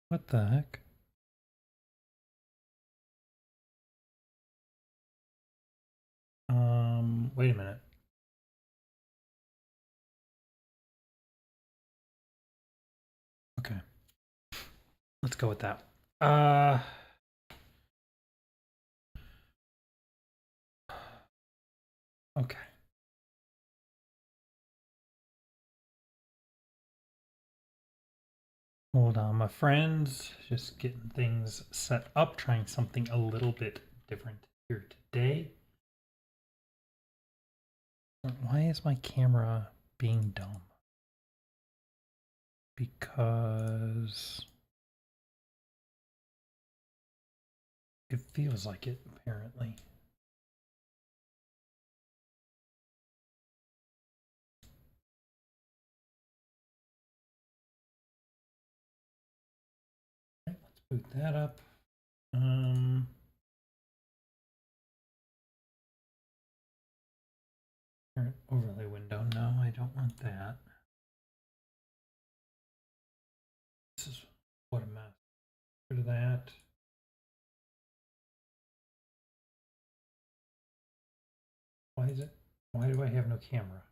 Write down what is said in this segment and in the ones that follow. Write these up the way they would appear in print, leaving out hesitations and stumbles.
What the heck? Wait a minute. Okay. Let's go with that. Okay. Hold on, my friends. Just getting things set up, trying something a little bit different here today. Why is my camera being dumb? Because it feels like it, apparently. Right, let's boot that up. Current overlay window. No, I don't want that. This is what a mess. Rid of that. Why is it? Why do I have no camera?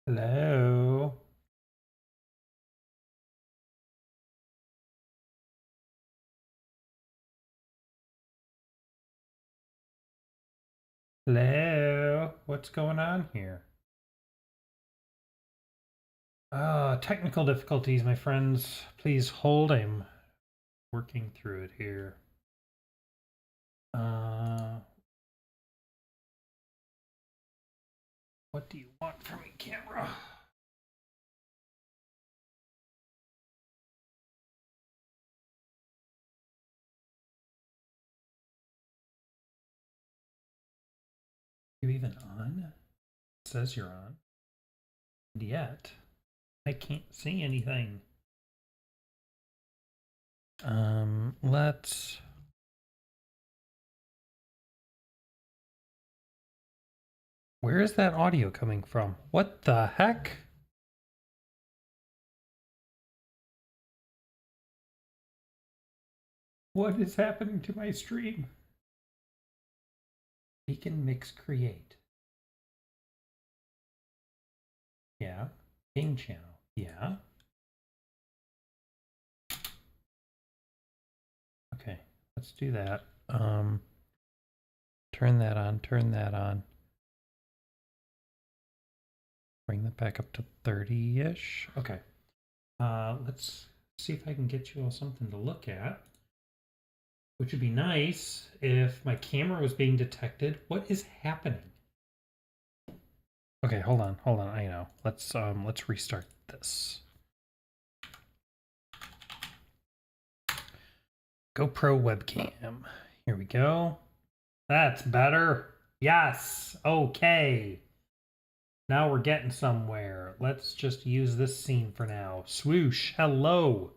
Hello? Hello? What's going on here? Technical difficulties, my friends. Please hold. I'm working through it here. What do you want from me, camera? You even on? It says you're on. And yet, I can't see anything. Let's... Where is that audio coming from? What the heck? What is happening to my stream? Beacon Mix Create. Yeah. Game channel. Yeah. Okay, let's do that. Turn that on, turn that on. Bring that back up to 30-ish. Okay. Let's see if I can get you all something to look at. Which would be nice if my camera was being detected. What is happening? Okay, hold on. I know. Let's restart this. GoPro webcam. Here we go. That's better. Yes. Okay. Now we're getting somewhere. Let's just use this scene for now. Swoosh. Hello.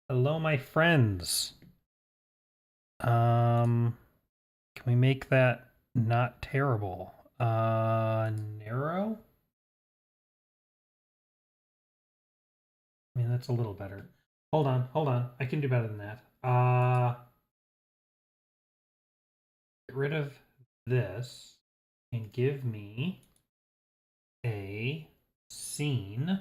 Hello, my friends. Can we make that not terrible? Narrow? I mean, that's a little better. Hold on. I can do better than that. Get rid of this and give me a scene.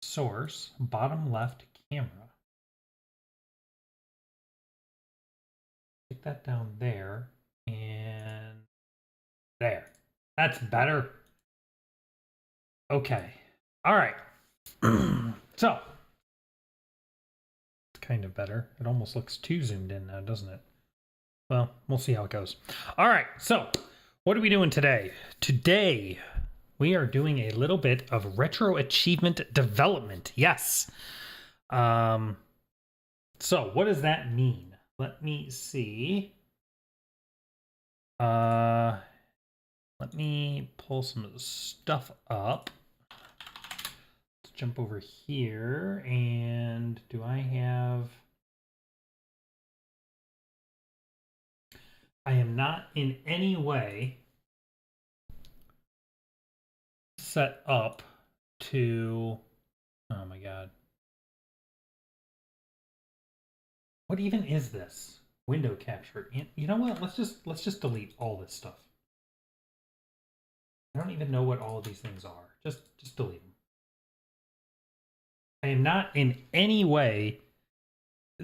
Source, bottom left camera. Stick that down there and there. That's better. Okay. All right. So, it's kind of better. It almost looks too zoomed in now, doesn't it? Well, we'll see how it goes. All right. So, what are we doing today? Today, we are doing a little bit of retro achievement development. Yes. So, what does that mean? Let me see. Let me pull some stuff up. Let's jump over here. And do I have... I am not in any way set up to, oh my God. What even is this? Window capture. You know what? Let's just delete all this stuff. I don't even know what all of these things are. Just delete them. I am not in any way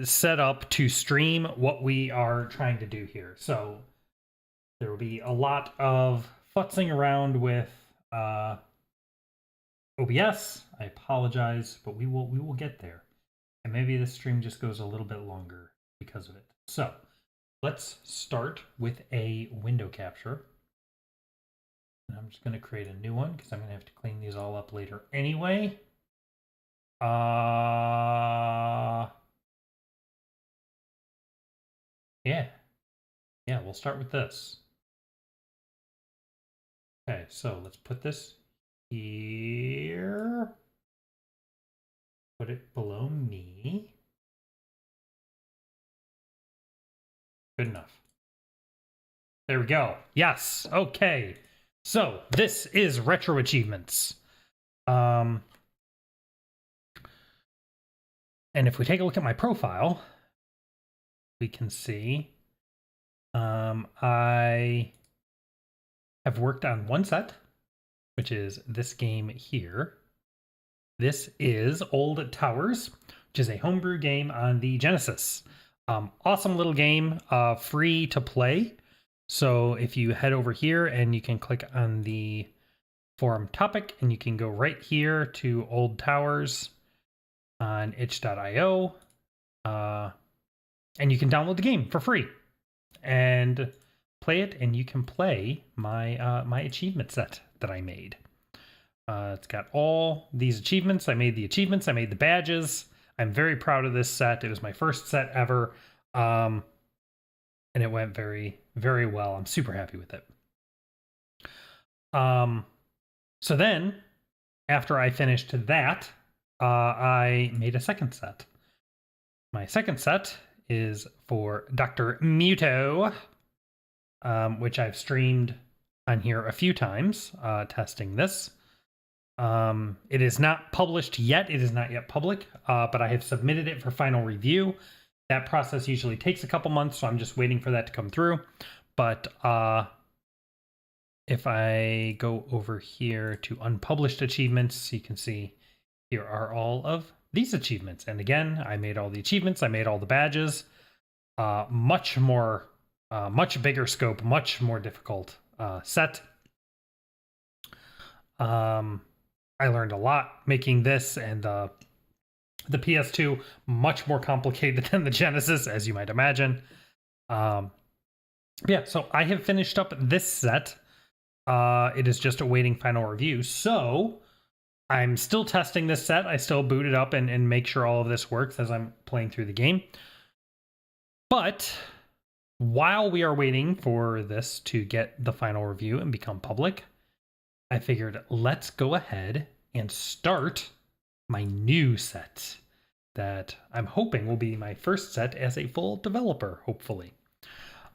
set up to stream what we are trying to do here. So there will be a lot of futzing around with OBS. I apologize, but we will get there. And maybe this stream just goes a little bit longer because of it. So let's start with a window capture. And I'm just going to create a new one because I'm going to have to clean these all up later anyway. Yeah. Yeah, we'll start with this. Okay, so let's put this here. Put it below me. Good enough. There we go. Yes. Okay. So this is Retro Achievements. And if we take a look at my profile, we can see I have worked on one set, which is this game here. This is Old Towers, which is a homebrew game on the Genesis. Awesome little game, free to play. So if you head over here and you can click on the forum topic and you can go right here to Old Towers on itch.io, and you can download the game for free and play it, and you can play my my achievement set that I made. It's got all these achievements. I made the achievements. I made the badges. I'm very proud of this set. It was my first set ever. And it went very, very well. I'm super happy with it. So then, after I finished that, I made a second set. My second set is for Dr. Muto, which I've streamed on here a few times, testing this. It is not published yet. It is not yet public, but I have submitted it for final review. That process usually takes a couple months, so I'm just waiting for that to come through. But if I go over here to unpublished achievements, you can see here are all of these achievements. And again, I made all the achievements. I made all the badges. Much bigger scope, much more difficult set. I learned a lot making this, and the PS2 much more complicated than the Genesis, as you might imagine. Yeah, so I have finished up this set. It is just awaiting final review. So I'm still testing this set. I still boot it up and make sure all of this works as I'm playing through the game. But while we are waiting for this to get the final review and become public, I figured let's go ahead and start my new set that I'm hoping will be my first set as a full developer, hopefully.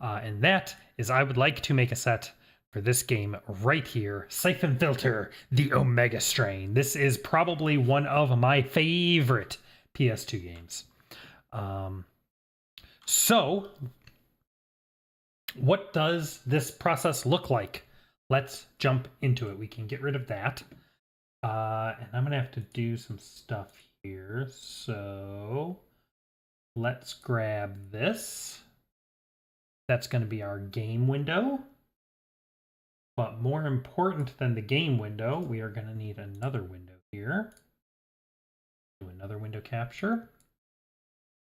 And that is I would like to make a set for this game right here, Siphon Filter, the Omega Strain. This is probably one of my favorite PS2 games. So what does this process look like? Let's jump into it. We can get rid of that. And I'm going to have to do some stuff here. So let's grab this. That's going to be our game window. But more important than the game window, we are going to need another window here. Do another window capture.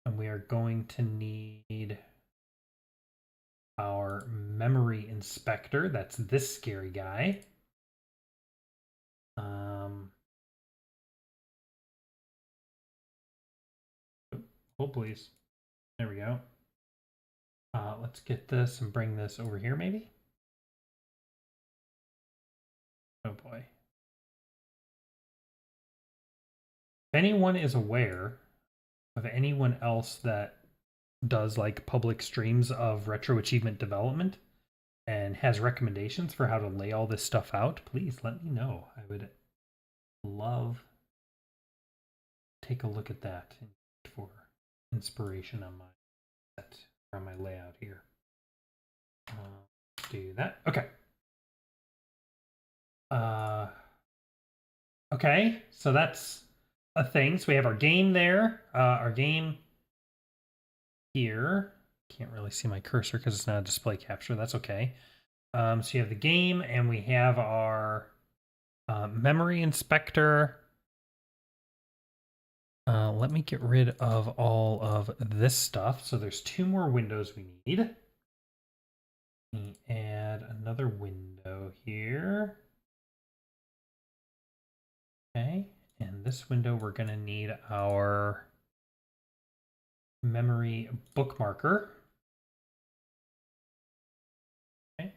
And we are going to need our memory inspector. That's this scary guy. Oh, please. There we go. Let's get this and bring this over here, maybe. Oh boy. If anyone is aware of anyone else that does like public streams of retro achievement development and has recommendations for how to lay all this stuff out, please let me know. I would love to take a look at that for inspiration on my set, on my layout here. Do that. Okay. Okay, so that's a thing. So we have our game there. Our game here. Can't really see my cursor because it's not a display capture. That's okay. So you have the game, and we have our memory inspector. Let me get rid of all of this stuff. So there's 2 more windows we need. Let me add another window here. Okay, and this window we're going to need our memory bookmarker. Okay.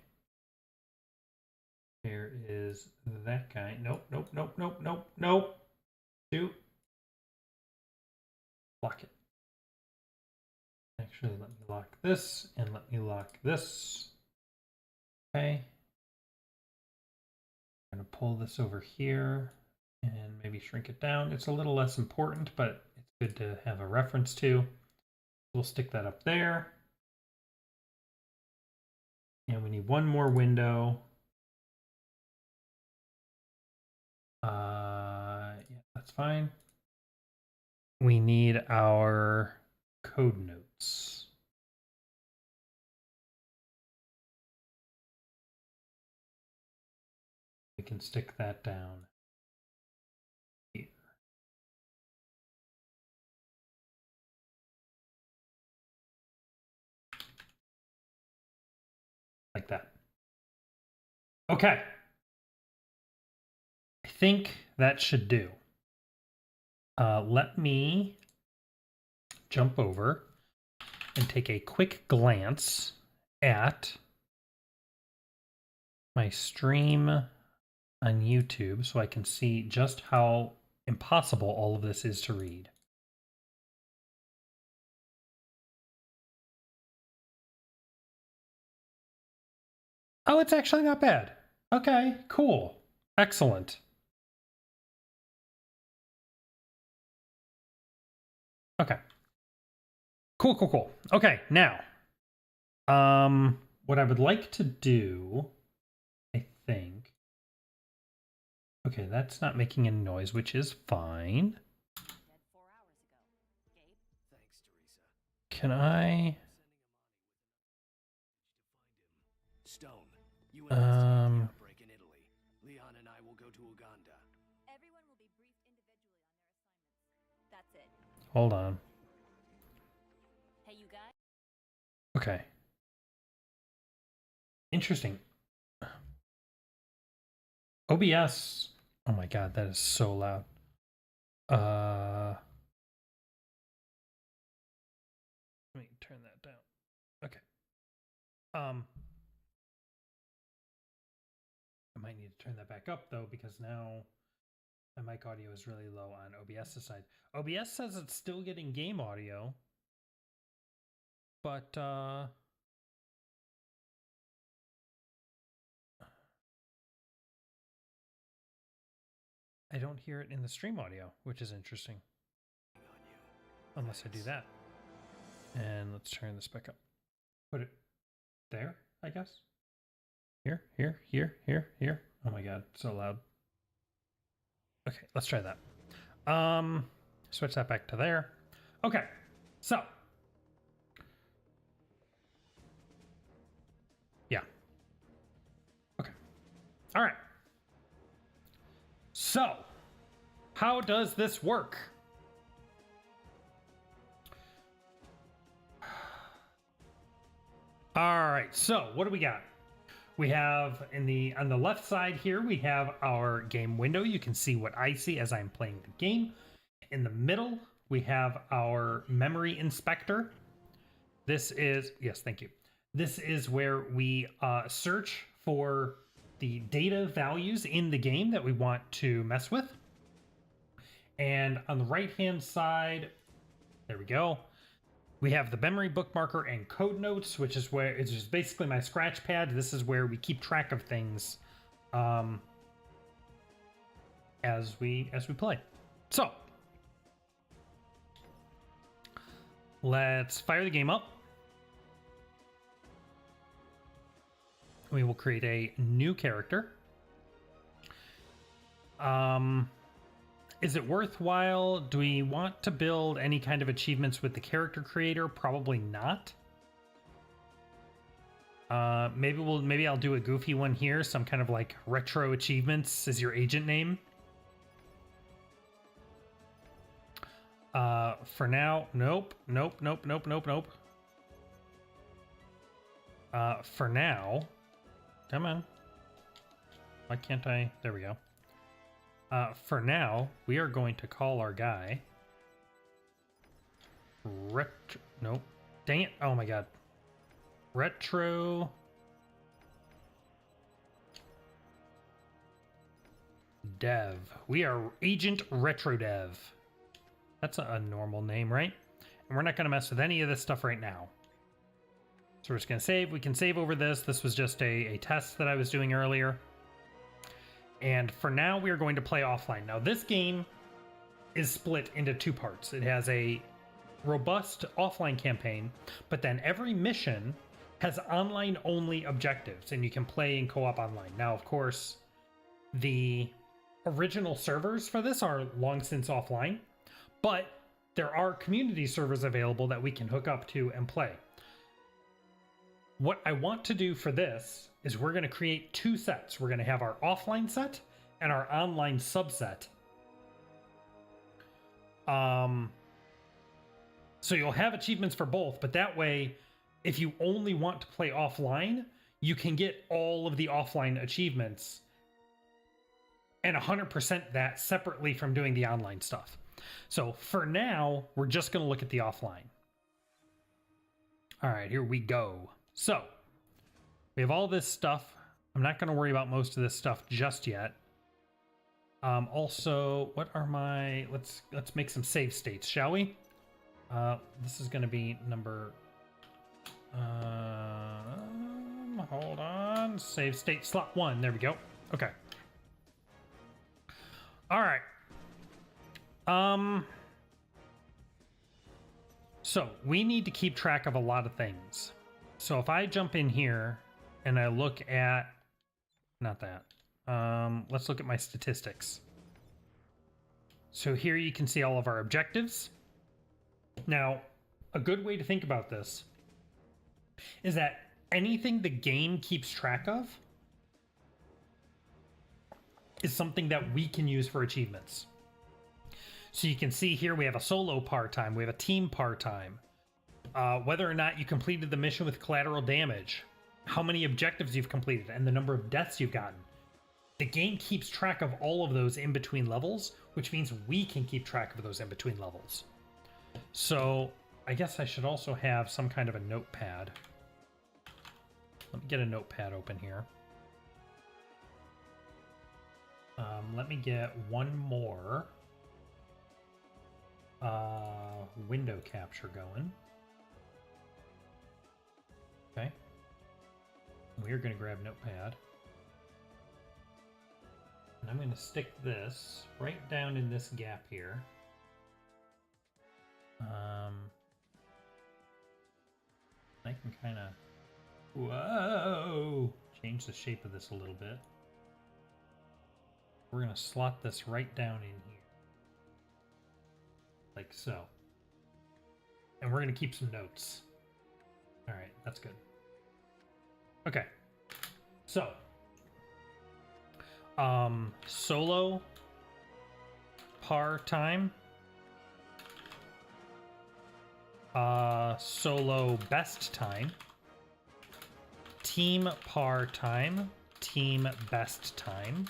There is that guy. Nope, nope, nope, nope, nope, nope. 2. Lock it. Actually, let me lock this and let me lock this. Okay. I'm going to pull this over here and maybe shrink it down. It's a little less important, but it's good to have a reference to. We'll stick that up there. And we need 1 more window. Yeah, that's fine. We need our code notes. We can stick that down here. Like that. Okay. I think that should do. Let me jump over and take a quick glance at my stream on YouTube so I can see just how impossible all of this is to read. Oh, it's actually not bad. Okay, cool. Excellent. Okay. Cool, cool, cool. Okay, now, what I would like to do, I think. Okay, that's not making any noise, which is fine. Can I? Stone, you and the outbreak in Italy. Leon and I will go to Uganda. Everyone will be briefed individually on their assignments. That's it. Hold on. Hey, you guys. Okay. Interesting. OBS. Oh my god, that is so loud. Let me turn that down. Okay. I might need to turn that back up though, because now my mic audio is really low on OBS's side. OBS says it's still getting game audio, but I don't hear it in the stream audio, which is interesting. Unless I do that. And let's turn this back up. Put it there, I guess. Here, here, here, here, here. Oh my god, so loud. Okay, let's try that. Switch that back to there. Okay, so. Yeah. Okay. All right. So, how does this work? All right, so what do we got? We have on the left side here, we have our game window. You can see what I see as I'm playing the game. In the middle, we have our memory inspector. This is, yes, thank you. This is where we search for the data values in the game that we want to mess with. And on the right-hand side, there we go. We have the memory bookmarker and code notes, which is where it's just basically my scratch pad. This is where we keep track of things as we play. So let's fire the game up. We will create a new character. Is it worthwhile? Do we want to build any kind of achievements with the character creator? Probably not. Maybe I'll do a goofy one here, some kind of like retro achievements is your agent name. For now, nope. For now, come on. Why can't I? There we go. For now, we are going to call our guy nope. Dang it. Oh my god. Retro Dev. We are Agent Retro Dev. That's a normal name, right? And we're not going to mess with any of this stuff right now. So we're just going to save. We can save over this. This was just a test that I was doing earlier. And for now, we are going to play offline. Now, this game is split into two parts. It has a robust offline campaign, but then every mission has online-only objectives, and you can play in co-op online. Now, of course, the original servers for this are long since offline, but there are community servers available that we can hook up to and play. What I want to do for this is we're going to create two sets. We're going to have our offline set and our online subset. So you'll have achievements for both, but that way, if you only want to play offline, you can get all of the offline achievements and 100% that separately from doing the online stuff. So for now, we're just going to look at the offline. All right, here we go. So we have all this stuff. I'm not going to worry about most of this stuff just yet. Also, what are my... Let's make some save states, shall we? This is going to be number... hold on. Save state slot 1. There we go. Okay. All right. So we need to keep track of a lot of things. So if I jump in here and I look at, not that, let's look at my statistics. So here you can see all of our objectives. Now, a good way to think about this is that anything the game keeps track of is something that we can use for achievements. So you can see here we have a solo par time, we have a team par time, whether or not you completed the mission with collateral damage, how many objectives you've completed, and the number of deaths you've gotten. The game keeps track of all of those in between levels, which means we can keep track of those in between levels. So I guess I should also have some kind of a notepad. Let me get a notepad open here. Let me get one more window capture going. Okay. We're going to grab notepad. And I'm going to stick this right down in this gap here. I can kind of, whoa, change the shape of this a little bit. We're going to slot this right down in here. Like so. And we're going to keep some notes. All right, that's good. Okay. So, solo par time. Solo best time. Team par time. Team best time.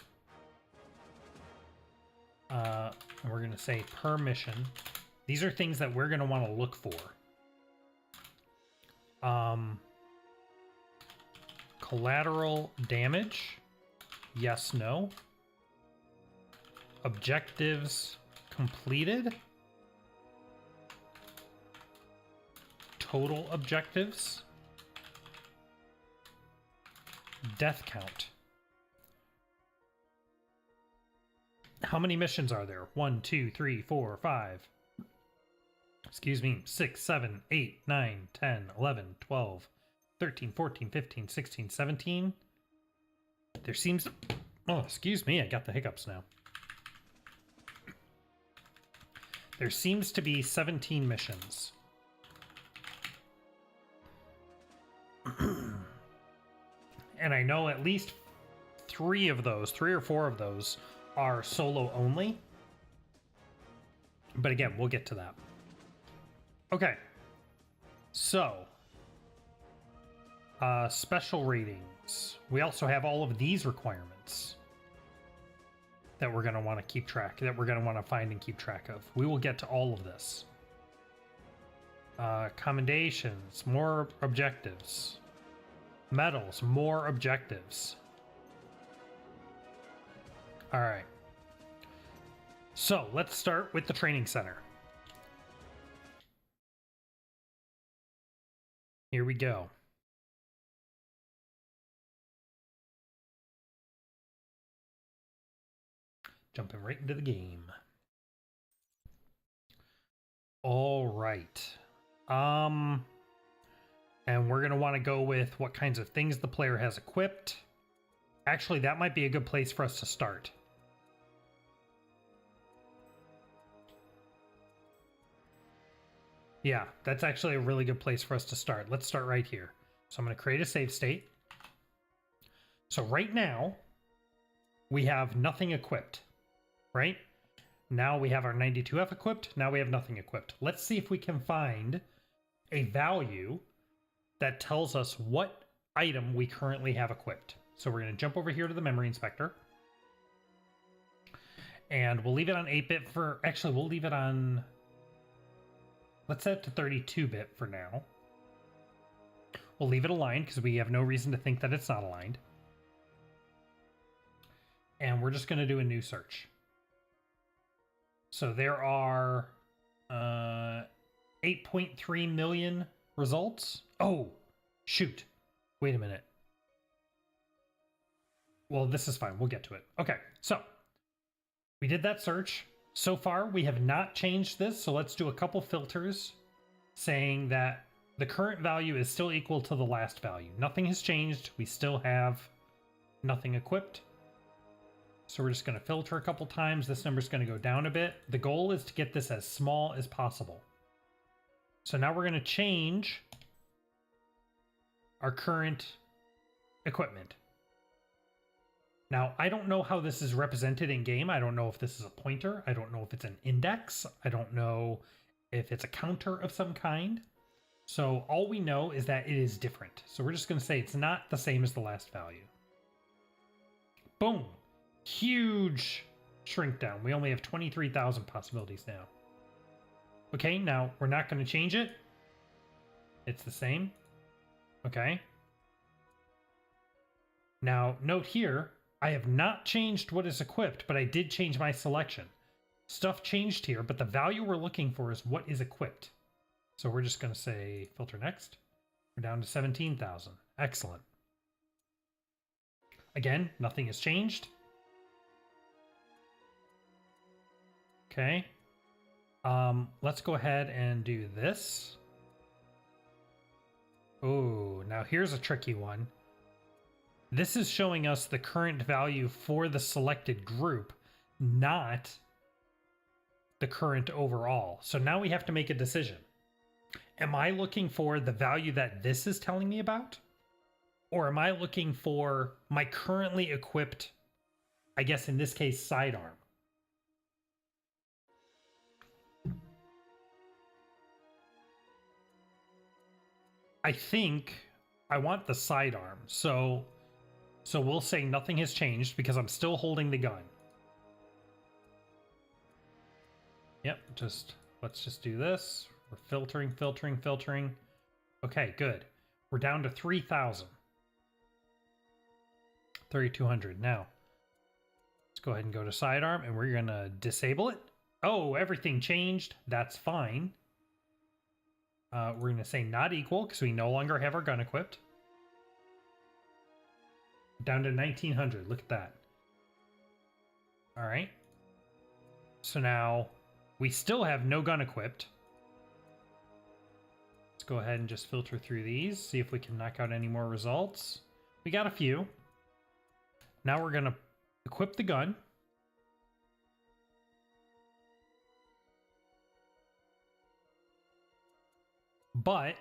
And we're going to say per mission. These are things that we're going to want to look for. Collateral damage. Yes, no. Objectives completed. total objectives. Death count. How many missions are there? 1, 2, 3, 4, 5. Excuse me. 6, 7, 8, 9, 10, 11, 12, 13, 14, 15, 16, 17. There seems... Oh, excuse me. I got the hiccups now. There seems to be 17 missions. And I know at least 3 or 4 of those are solo only. But again, we'll get to that. Okay. So, special ratings. We also have all of these requirements that we're going to want to keep track, that we're going to want to find and keep track of. We will get to all of this. Commendations, more objectives. Medals, more objectives. All right. So let's start with the training center. Here we go. Jumping right into the game. All right. And we're going to want to go with what kinds of things the player has equipped. Actually, that might be a good place for us to start. Yeah, that's actually a really good place for us to start. Let's start right here. So I'm going to create a save state. So right now, we have nothing equipped, right? Now we have our 92F equipped. Now we have nothing equipped. Let's see if we can find a value that tells us what item we currently have equipped. So we're going to jump over here to the memory inspector. And we'll leave it on 8-bit for... Actually, we'll leave it on... Let's set it to 32-bit for now. We'll leave it aligned because we have no reason to think that it's not aligned. And we're just going to do a new search. So there are 8.3 million results. Oh, shoot. Wait a minute. Well, this is fine. We'll get to it. Okay, so we did that search. So far, we have not changed this. So let's do a couple filters saying that the current value is still equal to the last value. Nothing has changed. We still have nothing equipped. So we're just going to filter a couple times. This number is going to go down a bit. The goal is to get this as small as possible. So now we're going to change our current equipment. Now, I don't know how this is represented in game. I don't know if this is a pointer. I don't know if it's an index. I don't know if it's a counter of some kind. So all we know is that it is different. So we're just going to say it's not the same as the last value. Boom. Huge shrink down. We only have 23,000 possibilities now. Okay, now we're not going to change it. It's the same. Okay. Now, note here, I have not changed what is equipped, but I did change my selection. Stuff changed here, but the value we're looking for is what is equipped. So we're just going to say filter next. We're down to 17,000. Excellent. Again, nothing has changed. Okay. Let's go ahead and do this. Oh, now here's a tricky one. This is showing us the current value for the selected group, not the current overall. So now we have to make a decision. Am I looking for the value that this is telling me about? Or am I looking for my currently equipped, I guess in this case, sidearm? I think I want the sidearm. So we'll say nothing has changed because I'm still holding the gun. Yep, let's just do this. We're filtering. Okay, good. We're down to 3,000. 3,200. Now, let's go ahead and go to sidearm and we're going to disable it. Oh, everything changed. That's fine. We're going to say not equal because we no longer have our gun equipped. Down to 1900. Look at that. All right. So now we still have no gun equipped. Let's go ahead and just filter through these, see if we can knock out any more results. We got a few. Now we're going to equip the gun. But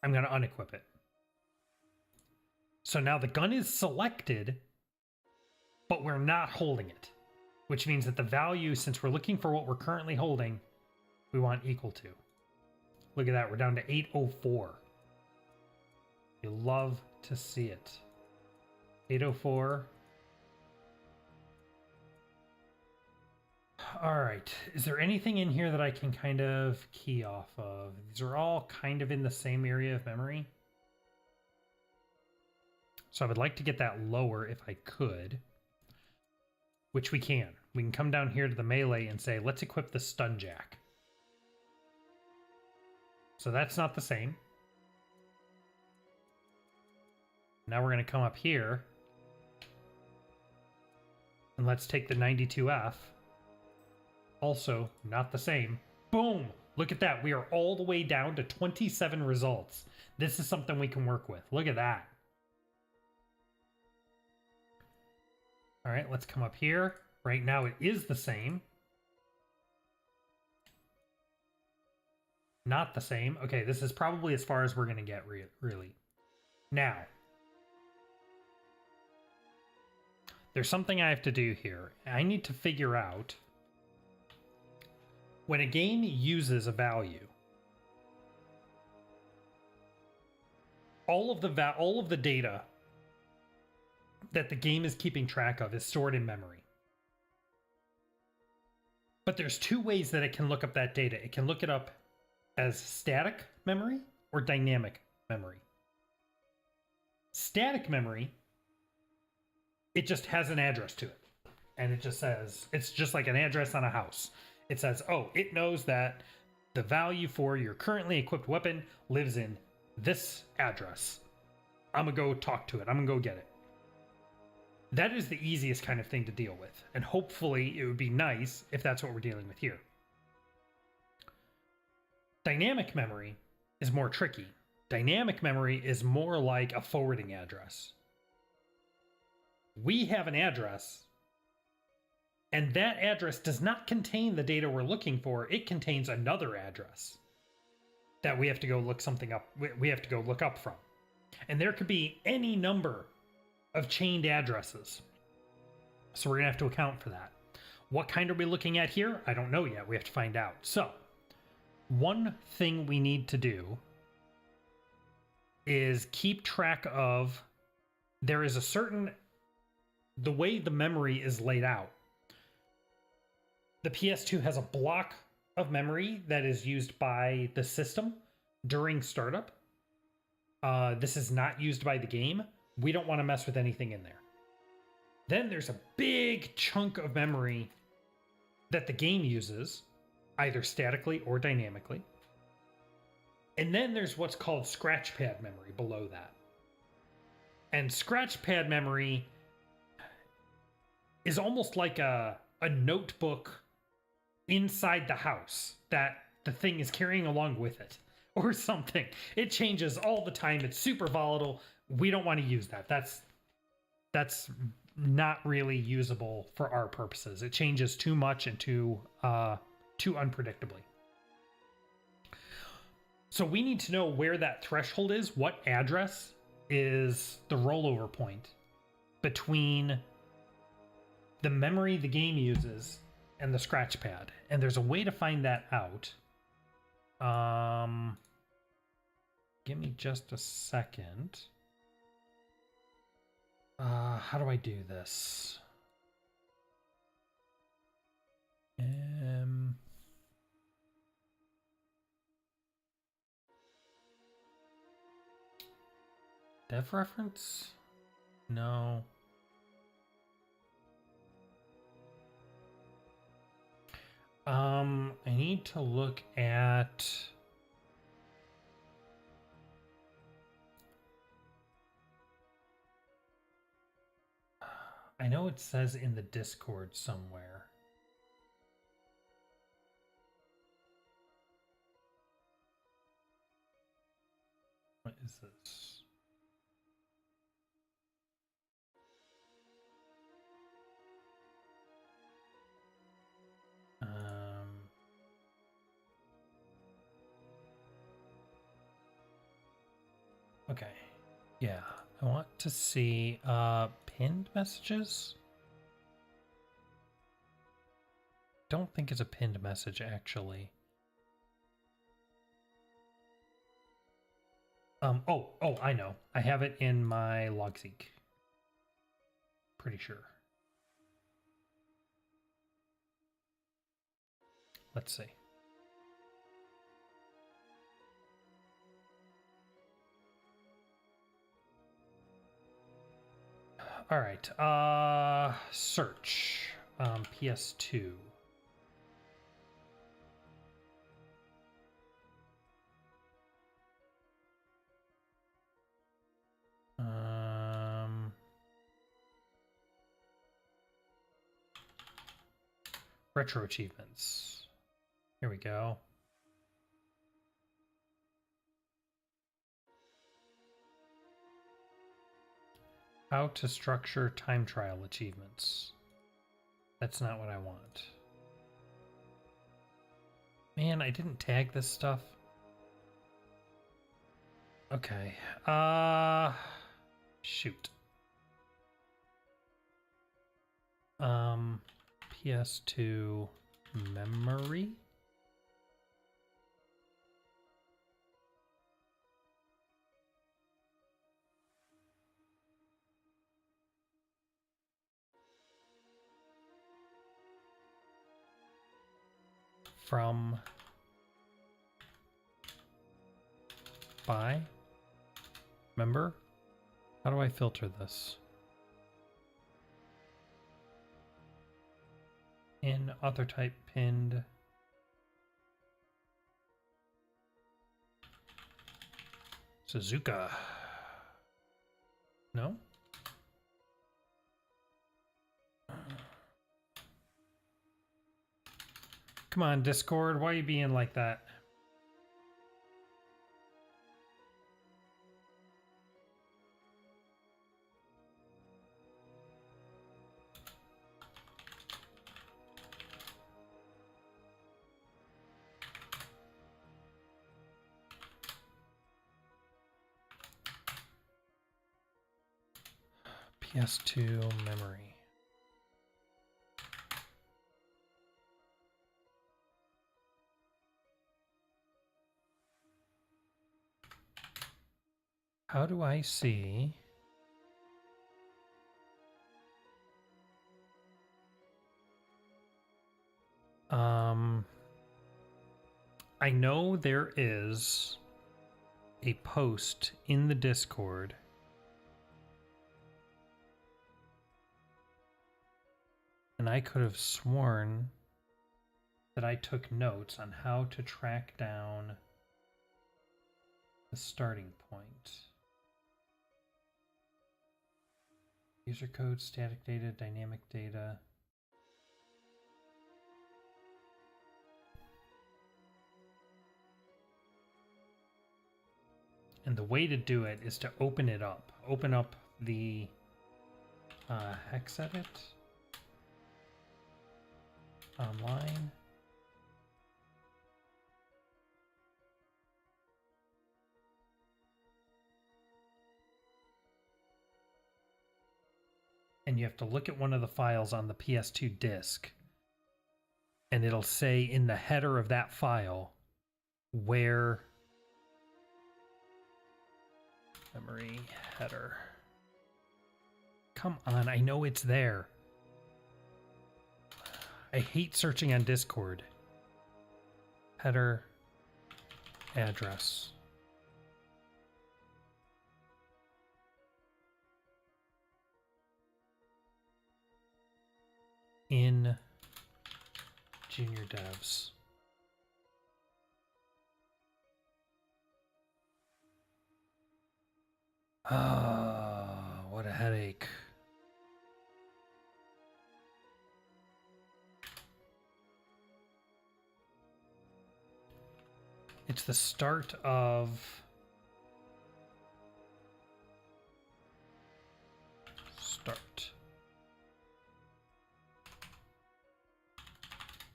I'm going to unequip it. So now the gun is selected, but we're not holding it, which means that the value, since we're looking for what we're currently holding, we want equal to. Look at that. We're down to 804. You love to see it. 804. All right. Is there anything in here that I can kind of key off of? These are all kind of in the same area of memory. So I would like to get that lower if I could, which we can. We can come down here to the melee and say, let's equip the stun jack. So that's not the same. Now we're going to come up here and let's take the 92F. Also, not the same. Boom! Look at that. We are all the way down to 27 results. This is something we can work with. Look at that. All right, let's come up here. Right now it is the same. Not the same. Okay, this is probably as far as we're going to get, really. Now, there's something I have to do here. I need to figure out when a game uses a value, all of the data that the game is keeping track of is stored in memory. But there's two ways that it can look up that data. It can look it up as static memory or dynamic memory. Static memory, it just has an address to it. And it just says, it's just like an address on a house. It says, oh, it knows that the value for your currently equipped weapon lives in this address. I'm going to go talk to it. I'm going to go get it. That is the easiest kind of thing to deal with. And hopefully it would be nice if that's what we're dealing with here. Dynamic memory is more tricky. Dynamic memory is more like a forwarding address. We have an address, and that address does not contain the data we're looking for. It contains another address that we have to go look something up. We have to go look up from. And there could be any number of chained addresses. So we're going to have to account for that. What kind are we looking at here? I don't know yet. We have to find out. So one thing we need to do is keep track of, there is a certain, the way the memory is laid out. The PS2 has a block of memory that is used by the system during startup. This is not used by the game. We don't want to mess with anything in there. Then there's a big chunk of memory that the game uses, either statically or dynamically. And then there's what's called scratch pad memory below that. And scratch pad memory is almost like a notebook inside the house that the thing is carrying along with it or something. It changes all the time. It's super volatile. We don't want to use that. That's not really usable for our purposes. It changes too much and too unpredictably. So we need to know where that threshold is, what address is the rollover point between the memory the game uses and the scratch pad. And there's a way to find that out. Give me just a second. How do I do this? Dev reference? No. I need to look at I know it says in the Discord somewhere. What is this? Okay. Yeah, I want to see pinned messages. Don't think it's a pinned message actually. Oh, I know. I have it in my logseek. Pretty sure. Let's see. All right. Search. PS2. Retro achievements. Here we go. How to structure time trial achievements. That's not what I want. Man, I didn't tag this stuff. Okay. Shoot. PS2 memory. From by member. How do I filter this? In author type pinned. Suzuka. No? Come on, Discord. Why are you being like that? PS2 memory. How do I see? I know there is a post in the Discord and I could have sworn that I took notes on how to track down the starting point. User code, static data, dynamic data. And the way to do it is to open it up. Open up the hex edit online. And you have to look at one of the files on the PS2 disk. And it'll say in the header of that file where memory header. Come on, I know it's there. I hate searching on Discord. Header address. In junior devs. Ah, what a headache. it's the start of start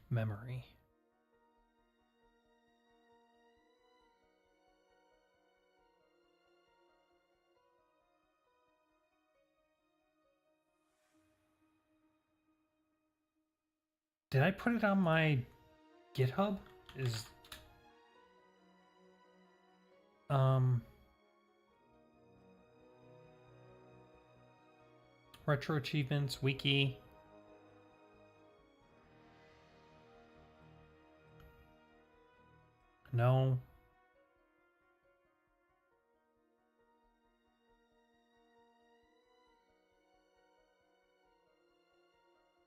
memory. Did I put it on my GitHub? Is RetroAchievements wiki. No.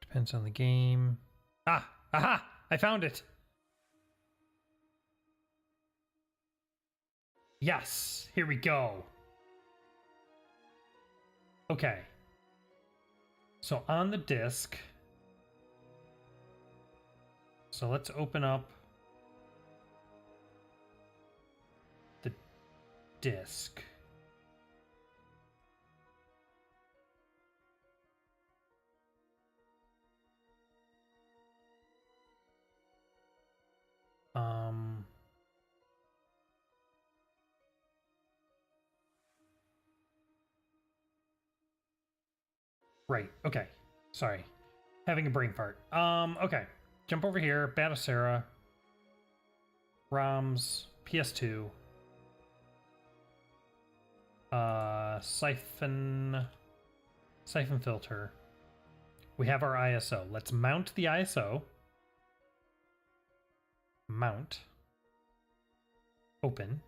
Depends on the game. Ah, aha! I found it. Yes, here we go. Okay. So on the disk. So let's open up the disk. Right. Okay. Sorry. Having a brain fart. Okay. Jump over here. Batocera. ROMs. PS2. Siphon filter. We have our ISO. Let's mount the ISO. Mount. Open.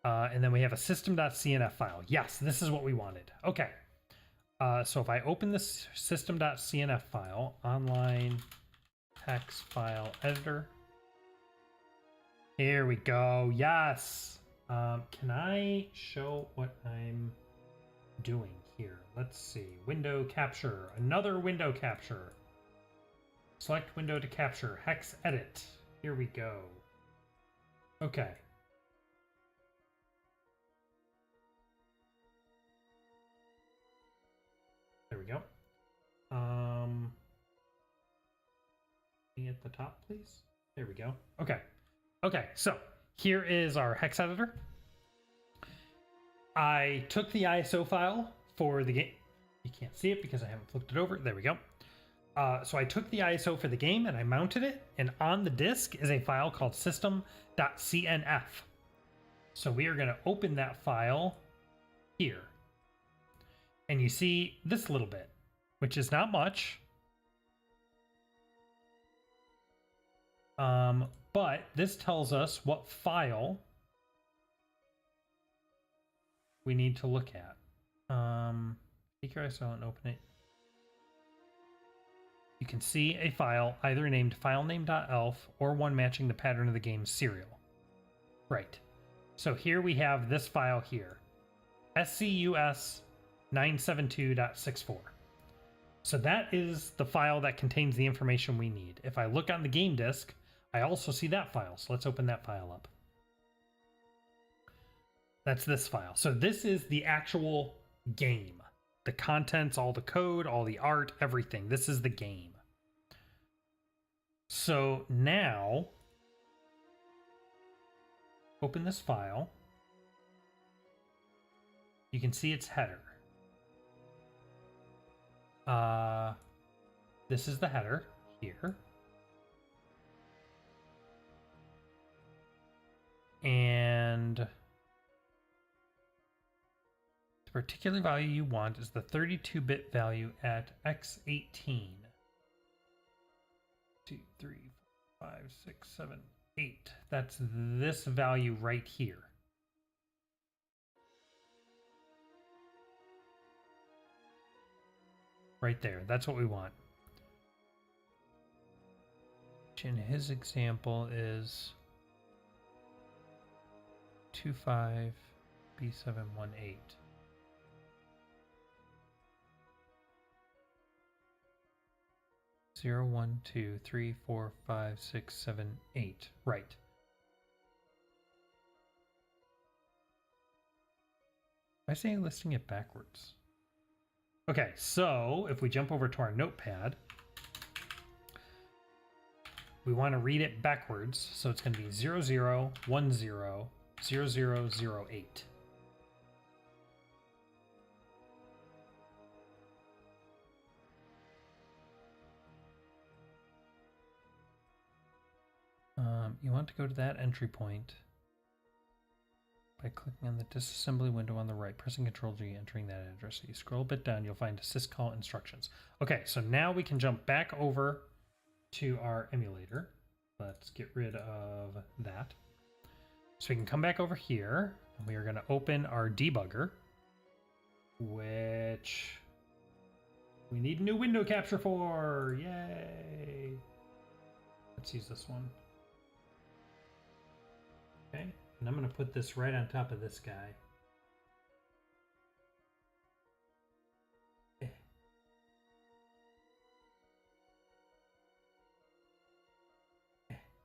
And then we have a system.cnf file. Yes, this is what we wanted. Okay. So if I open this system.cnf file, online text file editor. Here we go. Yes. Can I show what I'm doing here? Let's see. Window capture. Another window capture. Select window to capture. Hex edit. Here we go. Okay. There we go. At the top, please. There we go. Okay. Okay, so here is our hex editor. I took the ISO file for the game. You can't see it because I haven't flipped it over. There we go. So I took the ISO for the game and I mounted it, and on the disk is a file called system.cnf. So we are going to open that file here. And you see this little bit, which is not much. But this tells us what file we need to look at. Take your ISO and open it. You can see a file either named filename.elf or one matching the pattern of the game's serial. Right. So here we have this file here. SCUS 972.64. So that is the file that contains the information we need. If I look on the game disk, I also see that file. So let's open that file up. That's this file. So this is the actual game. The contents, all the code, all the art, everything. This is the game. So now, open this file. You can see its header. This is the header here. And the particular value you want is the 32-bit value at x18. 2, 3, 4, 5, 6, 7, 8. That's this value right here. Right there. That's what we want. Which in his example is 25B718. 0, 1, 2, 3, 4, 5, 6, 7, 8. Right. I say listing it backwards. Okay, so if we jump over to our notepad, we want to read it backwards. So it's going to be 0, 0, 1, 0, 0, 0, 0, 8. You want to go to that entry point by clicking on the disassembly window on the right, pressing Ctrl G, entering that address. So you scroll a bit down, you'll find syscall instructions. Okay, so now we can jump back over to our emulator. Let's get rid of that. So we can come back over here, and we are going to open our debugger, which we need new window capture for. Yay! Let's use this one. Okay, and I'm going to put this right on top of this guy.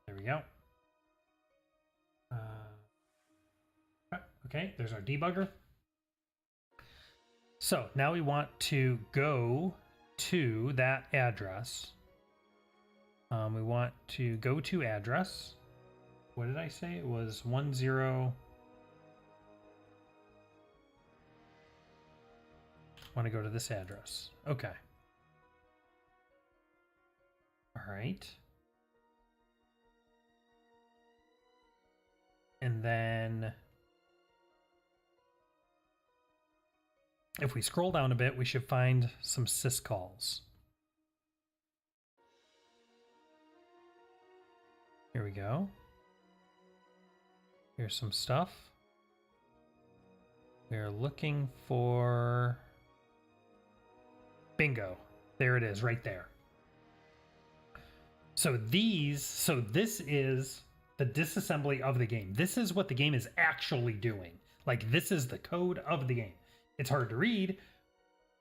There we go. Okay, there's our debugger. So now we want to go to that address. We want to go to address. What did I say? It was 10. Want to go to this address. Okay. All right. And then if we scroll down a bit, we should find some syscalls. Here we go. Here's some stuff. We're looking for... Bingo. There it is, right there. So this is the disassembly of the game. This is what the game is actually doing. Like, this is the code of the game. It's hard to read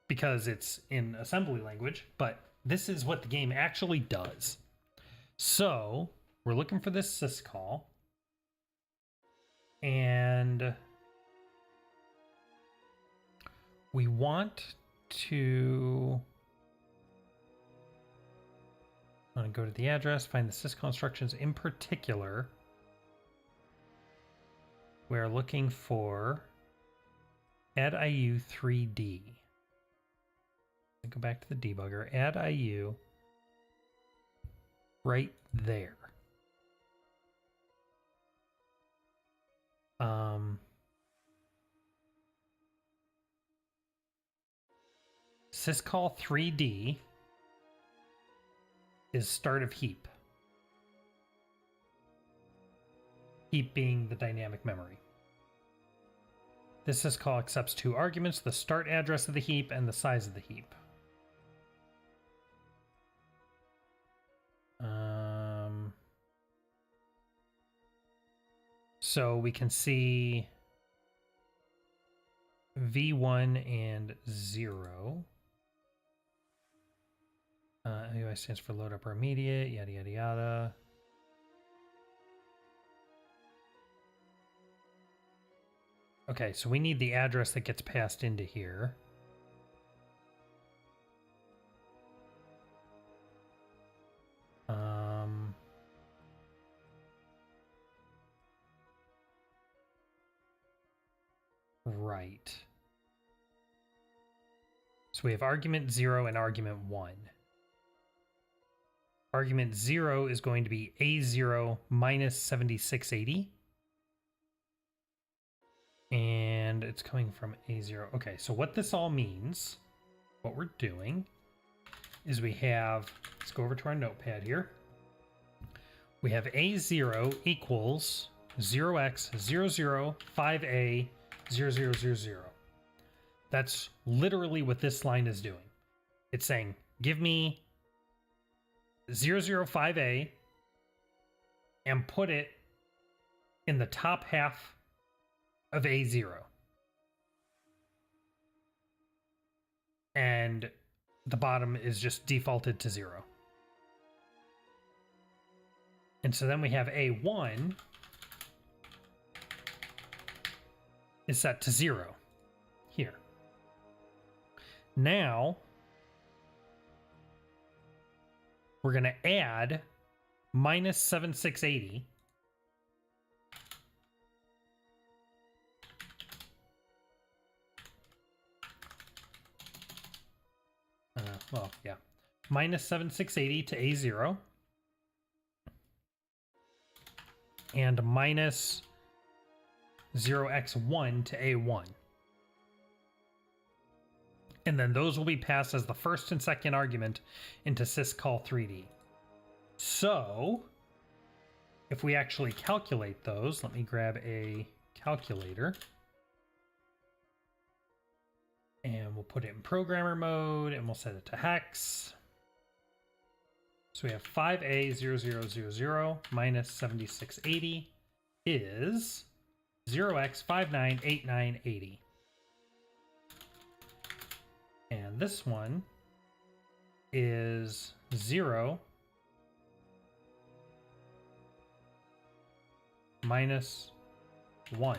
because it's in assembly language, but this is what the game actually does. So we're looking for this syscall. And we want to go to the address, find the syscall instructions. In particular, we're looking for add IU 3D. Go back to the debugger, add IU right there. Syscall 3D is start of heap. Heap being the dynamic memory. This syscall accepts two arguments, the start address of the heap and the size of the heap. So we can see V1 and 0. UI stands for load up or immediate, yada, yada, yada. Okay, so we need the address that gets passed into here. Right. So we have argument 0 and argument 1. Argument 0 is going to be A0 minus 7680. And it's coming from A0. Okay, so what this all means, what we're doing, is we have, let's go over to our notepad here. We have A0 equals 0x00 5a 0000. That's literally what this line is doing. It's saying, give me 005a and put it in the top half of A0. And the bottom is just defaulted to 0. And so then we have A1 is set to 0 here. Now we're going to add minus 7680 minus 7680 to A0 and minus 0x1 to A1. And then those will be passed as the first and second argument into syscall 3D. So if we actually calculate those, let me grab a calculator. And we'll put it in programmer mode and we'll set it to hex. So we have 5A0000 minus 7680 is 0x598980. And this one is 0 minus 1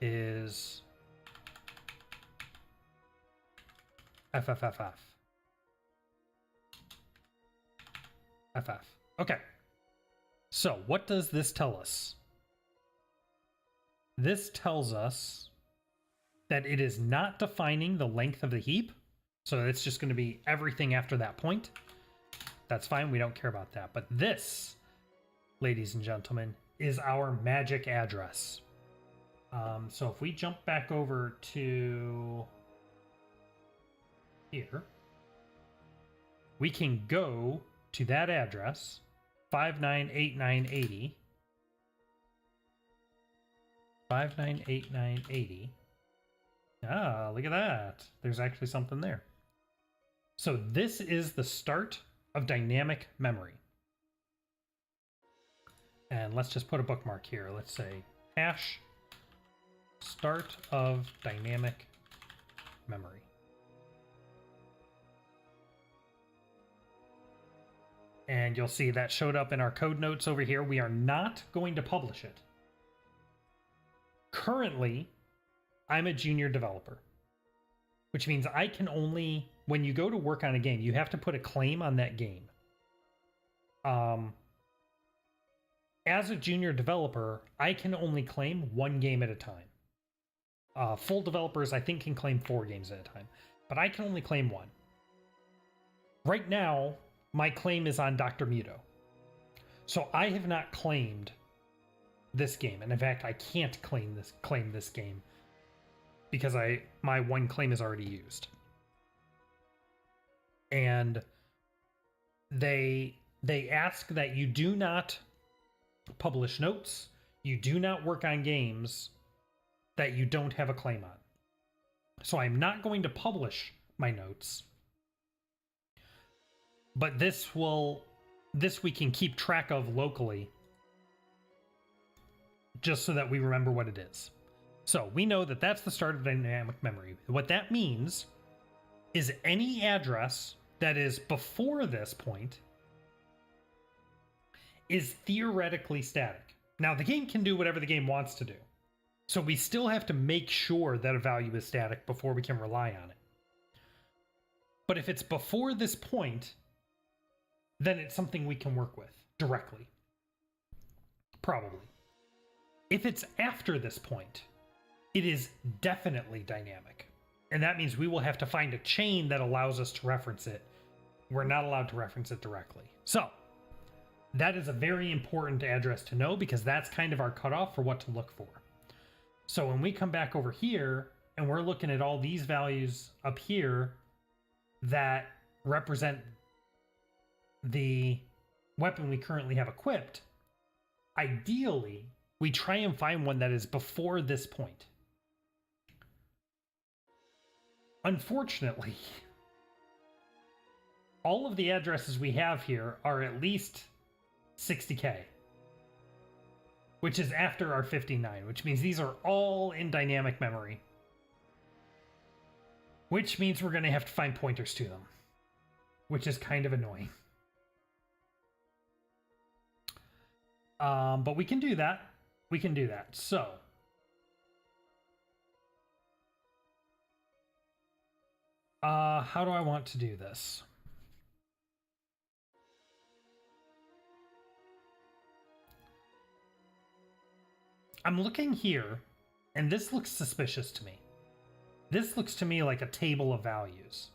is FFFF. FF. Okay. So what does this tell us? This tells us that it is not defining the length of the heap. So it's just going to be everything after that point. That's fine. We don't care about that. But this, ladies and gentlemen, is our magic address. So if we jump back over to here, we can go to that address, 598980. 598980. Ah, look at that. There's actually something there. So this is the start of dynamic memory. And let's just put a bookmark here. Let's say hash start of dynamic memory. And you'll see that showed up in our code notes over here. We are not going to publish it. Currently, I'm a junior developer, which means I can only, when you go to work on a game, you have to put a claim on that game. As a junior developer, I can only claim one game at a time. Full developers, I think, can claim 4 games at a time, but I can only claim 1. Right now, my claim is on Dr. Muto. So I have not claimed this game. And in fact, I can't claim this game because my one claim is already used. And they ask that you do not publish notes, you do not work on games that you don't have a claim on. So I'm not going to publish my notes. But this we can keep track of locally, just so that we remember what it is. So we know that that's the start of dynamic memory. What that means is any address that is before this point is theoretically static. Now the game can do whatever the game wants to do. So we still have to make sure that a value is static before we can rely on it. But if it's before this point, then it's something we can work with directly. Probably. If it's after this point, it is definitely dynamic. And that means we will have to find a chain that allows us to reference it. We're not allowed to reference it directly. So, that is a very important address to know because that's kind of our cutoff for what to look for. So when we come back over here and we're looking at all these values up here that represent the weapon we currently have equipped, ideally, we try and find one that is before this point. Unfortunately, all of the addresses we have here are at least 60K, which is after our 59, which means these are all in dynamic memory, which means we're going to have to find pointers to them, which is kind of annoying. But we can do that. We can do that. So how do I want to do this? I'm looking here, and this looks suspicious to me. This looks to me like a table of values.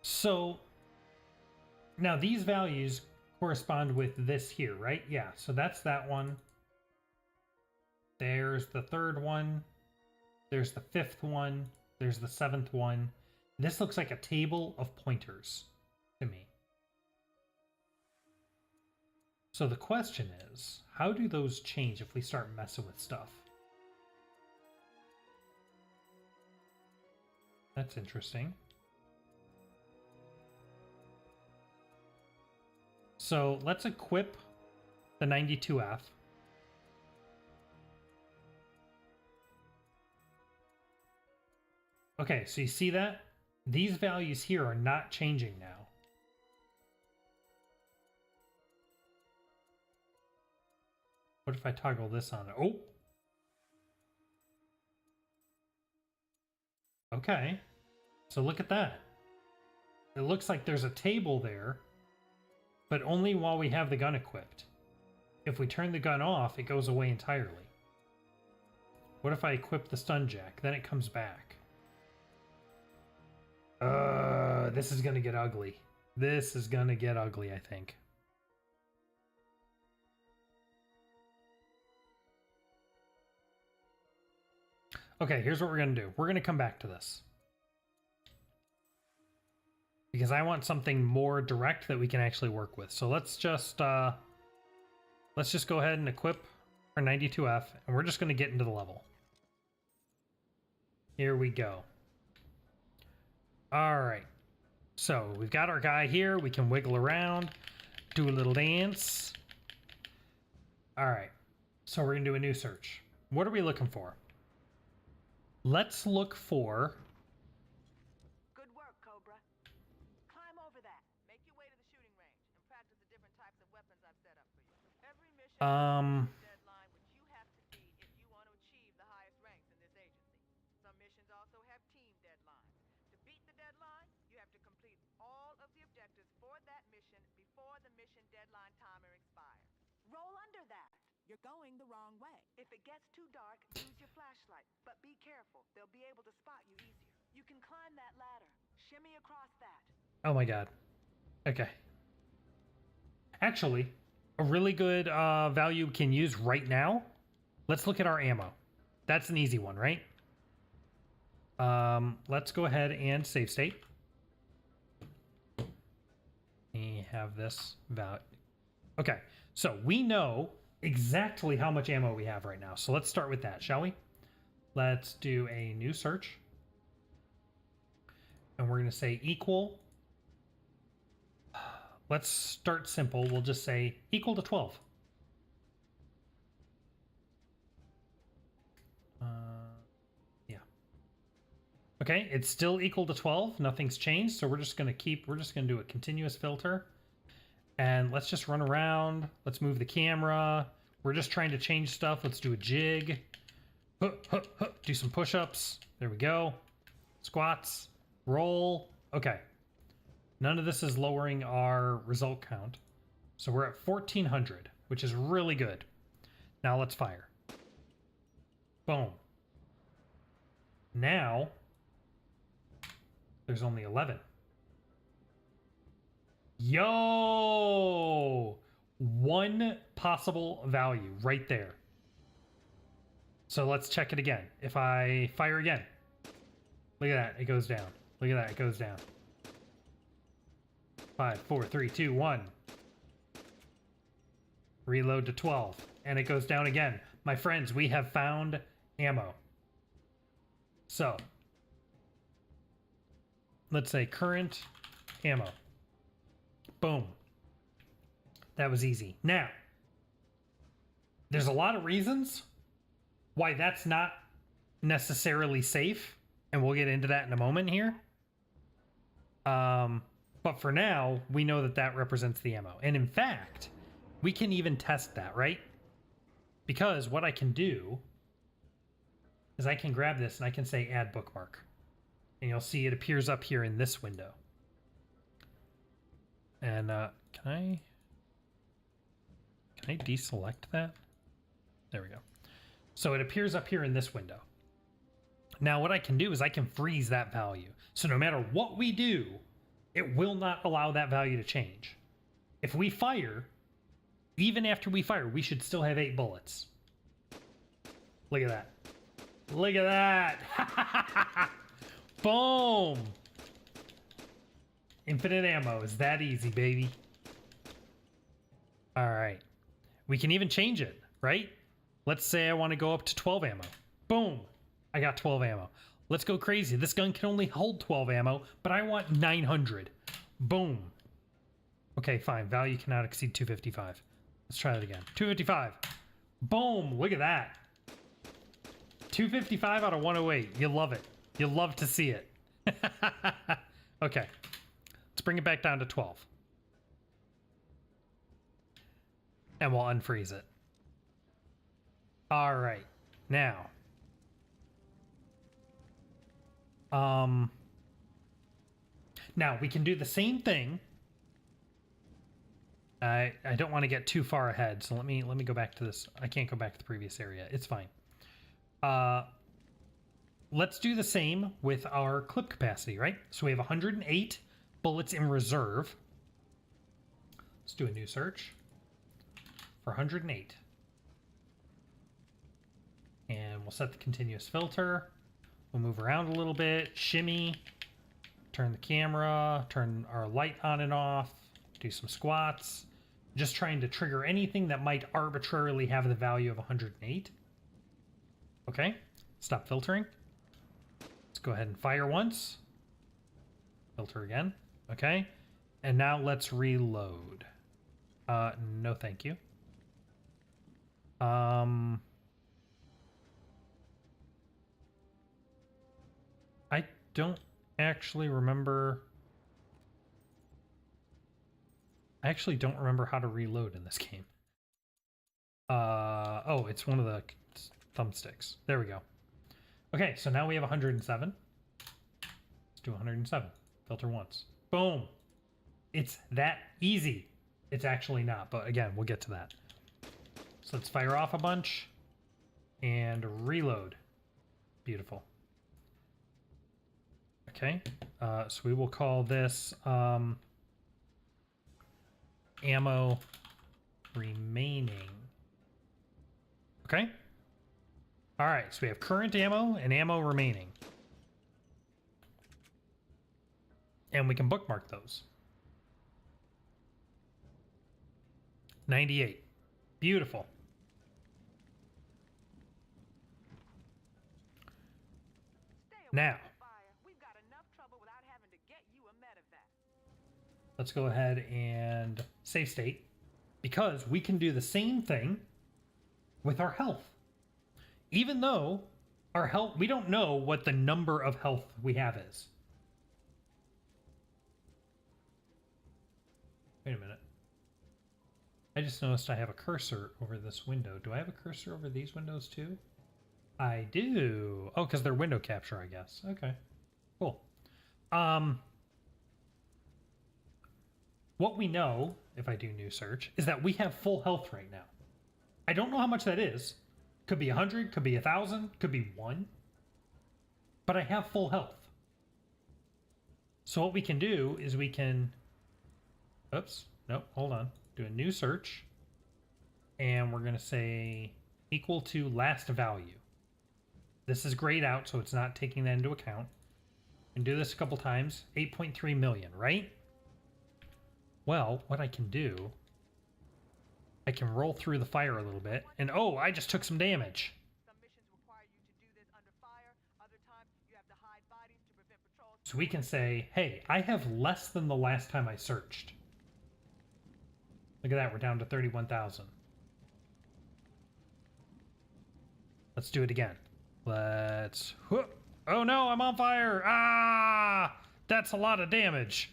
So now these values correspond with this here, right? Yeah, so that's that one. There's the third one. There's the fifth one. There's the seventh one. This looks like a table of pointers to me. So the question is, how do those change if we start messing with stuff? That's interesting. So let's equip the 92F. Okay, so you see that? These values here are not changing now. What if I toggle this on? Oh! Okay. So look at that. It looks like there's a table there, but only while we have the gun equipped. If we turn the gun off, it goes away entirely. What if I equip the stun jack? Then it comes back. This is gonna get ugly. This is gonna get ugly, I think. Okay, here's what we're gonna do. We're gonna come back to this. Because I want something more direct that we can actually work with. So let's just go ahead and equip our 92F, and we're just gonna get into the level. Here we go. All right. So we've got our guy here. We can wiggle around, do a little dance. All right. So we're gonna do a new search. What are we looking for? Let's look for... Good work, Cobra. Climb over that. Make your way to the shooting range and practice the different types of weapons I've set up for you. Every mission has a deadline which you have to beat if you want to achieve the highest ranks in this agency. Some missions also have team deadlines. To beat the deadline, you have to complete all of the objectives for that mission before the mission deadline timer expires. Roll under that. You're going the wrong way. If it gets too dark, use your flashlight. But be careful. They'll be able to spot you easier. You can climb that ladder. Shimmy across that. Oh my god. Okay. Actually, a really good value we can use right now. Let's look at our ammo. That's an easy one, right? Let's go ahead and save state. We have this value. Okay, so we know exactly how much ammo we have right now. So let's start with that, shall we? Let's do a new search. And we're going to say equal. Let's start simple. We'll just say equal to 12. Yeah. Okay, it's still equal to 12. Nothing's changed. So we're just going to do a continuous filter. And let's just run around. Let's move the camera. We're just trying to change stuff. Let's do a jig. Do some push-ups. There we go. Squats. Roll. Okay. None of this is lowering our result count. So we're at 1400, which is really good. Now let's fire. Boom. Now, there's only 11. Yo! One possible value right there. So let's check it again. If I fire again, look at that, it goes down. Look at that, it goes down. 5, 4, 3, 2, 1. Reload to 12, and it goes down again. My friends, we have found ammo. So, let's say current ammo. Boom. That was easy. Now, there's a lot of reasons why that's not necessarily safe, and we'll get into that in a moment here. But for now, we know that that represents the ammo. And in fact, we can even test that, right? Because what I can do is I can grab this and I can say add bookmark. And you'll see it appears up here in this window. And can I deselect that? There we go. So it appears up here in this window. Now what I can do is I can freeze that value. So no matter what we do, it will not allow that value to change. If we fire, even after we fire, we should still have 8 bullets. Look at that. Look at that. Boom. Infinite ammo is that easy, baby. All right. We can even change it, right? Let's say I want to go up to 12 ammo. Boom. I got 12 ammo. Let's go crazy. This gun can only hold 12 ammo, but I want 900. Boom. Okay, fine. Value cannot exceed 255. Let's try that again. 255. Boom. Look at that. 255 out of 108. You love it. You love to see it. Okay. Let's bring it back down to 12. And we'll unfreeze it. All right. Now. Now we can do the same thing. I don't want to get too far ahead, so let me go back to this. I can't go back to the previous area. It's fine. Let's do the same with our clip capacity, right? So we have 108 bullets in reserve. Let's do a new search for 108. And we'll set the continuous filter. We'll move around a little bit, shimmy, turn the camera, turn our light on and off, do some squats. Just trying to trigger anything that might arbitrarily have the value of 108. Okay, stop filtering. Let's go ahead and fire once. Filter again. Okay, and now let's reload. No thank you. I don't actually remember. I actually don't remember how to reload in this game. Oh, it's one of the thumbsticks. There we go. Okay, so now we have 107. Let's do 107. Filter once. Boom. It's that easy. It's actually not, but again, we'll get to that. So let's fire off a bunch and reload. Beautiful. Okay, so we will call this ammo remaining. Okay. All right, so we have current ammo and ammo remaining. And we can bookmark those. 98. Beautiful. Now, let's go ahead and save state, because we can do the same thing with our health. Even though our health, we don't know what the number of health we have is. Wait a minute. I just noticed I have a cursor over this window. Do I have a cursor over these windows too? I do. Oh, because they're window capture, I guess. Okay, cool. What we know, if I do new search, is that we have full health right now. I don't know how much that is. Could be 100, could be 1,000, could be 1. But I have full health. So what we can do is we can... Oops. Nope, hold on. Do a new search. And we're going to say equal to last value. This is grayed out, so it's not taking that into account. And do this a couple times. 8.3 million, right? Well, what I can do, I can roll through the fire a little bit, and oh, I just took some damage. Some missions require you to do this under fire. Other times, you have to hide bodies to prevent patrols. So we can say, hey, I have less than the last time I searched. Look at that, we're down to 31,000. Let's do it again. Let's... Whoop. Oh no, I'm on fire! Ah! That's a lot of damage.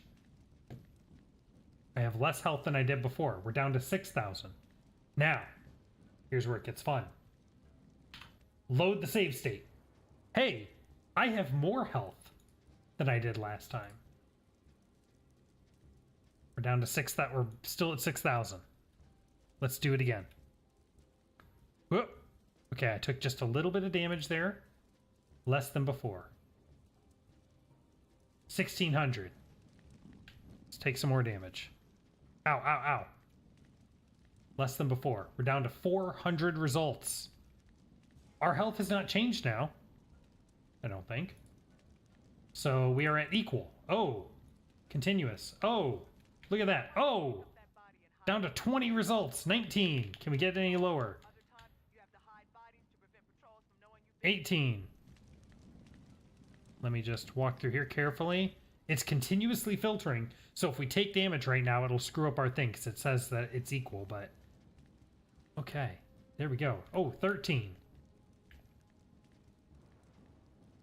I have less health than I did before. We're down to 6,000. Now, here's where it gets fun. Load the save state. Hey, I have more health than I did last time. We're down to 6,000. We're still at 6,000. Let's do it again. Whoop. Okay, I took just a little bit of damage there. Less than before. 1,600. Let's take some more damage. Ow, ow, ow. Less than before. We're down to 400 results. Our health has not changed now. I don't think. So we are at equal. Oh. Continuous. Oh. Look at that. Oh. Down to 20 results. 19. Can we get any lower? 18. Let me just walk through here carefully. It's continuously filtering. So if we take damage right now, it'll screw up our thing because it says that it's equal, but... Okay. There we go. Oh, 13.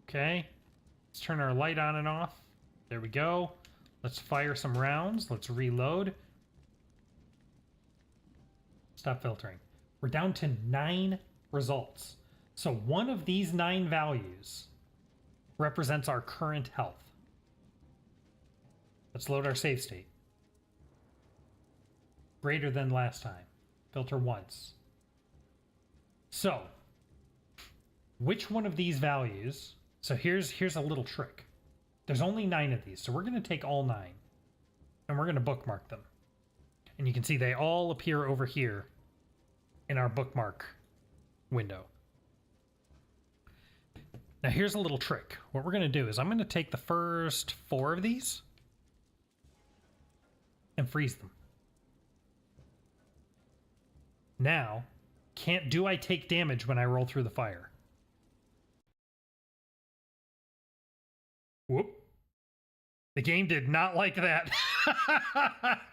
Okay. Let's turn our light on and off. There we go. Let's fire some rounds. Let's reload. Stop filtering. We're down to 9 results. So one of these 9 values represents our current health. Let's load our save state. Greater than last time. Filter once. So, which one of these values... So here's a little trick. There's only 9 of these, so we're going to take all 9. And we're going to bookmark them. And you can see they all appear over here in our bookmark window. Now here's a little trick. What we're going to do is I'm going to take the first 4 of these and freeze them. Now, do I take damage when I roll through the fire? Whoop. The game did not like that.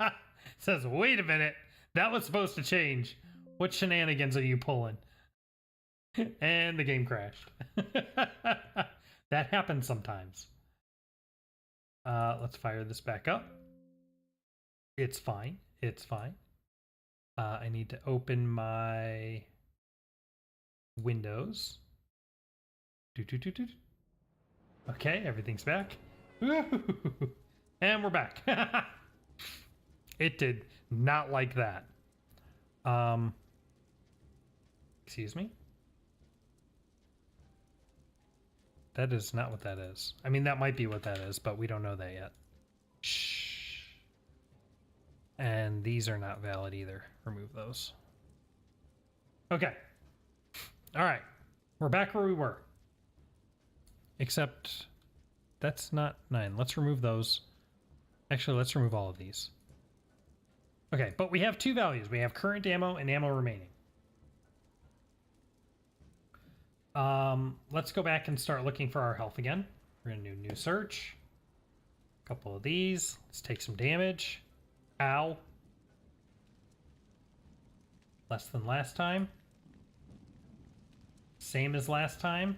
It says, wait a minute. That was supposed to change. What shenanigans are you pulling? And the game crashed. That happens sometimes. Let's fire this back up. It's fine. It's fine. I need to open my Windows. Okay, everything's back. And we're back. It did not like that. Excuse me? That is not what that is. I mean, that might be what that is, but we don't know that yet. Shh. And these are not valid either. Remove those. Okay. All right. We're back where we were. Except that's not 9. Let's remove those. Actually, let's remove all of these. Okay, but we have 2 values. We have current ammo and ammo remaining. Let's go back and start looking for our health again. We're gonna do new search. A couple of these. Let's take some damage. Ow. Less than last time. Same as last time.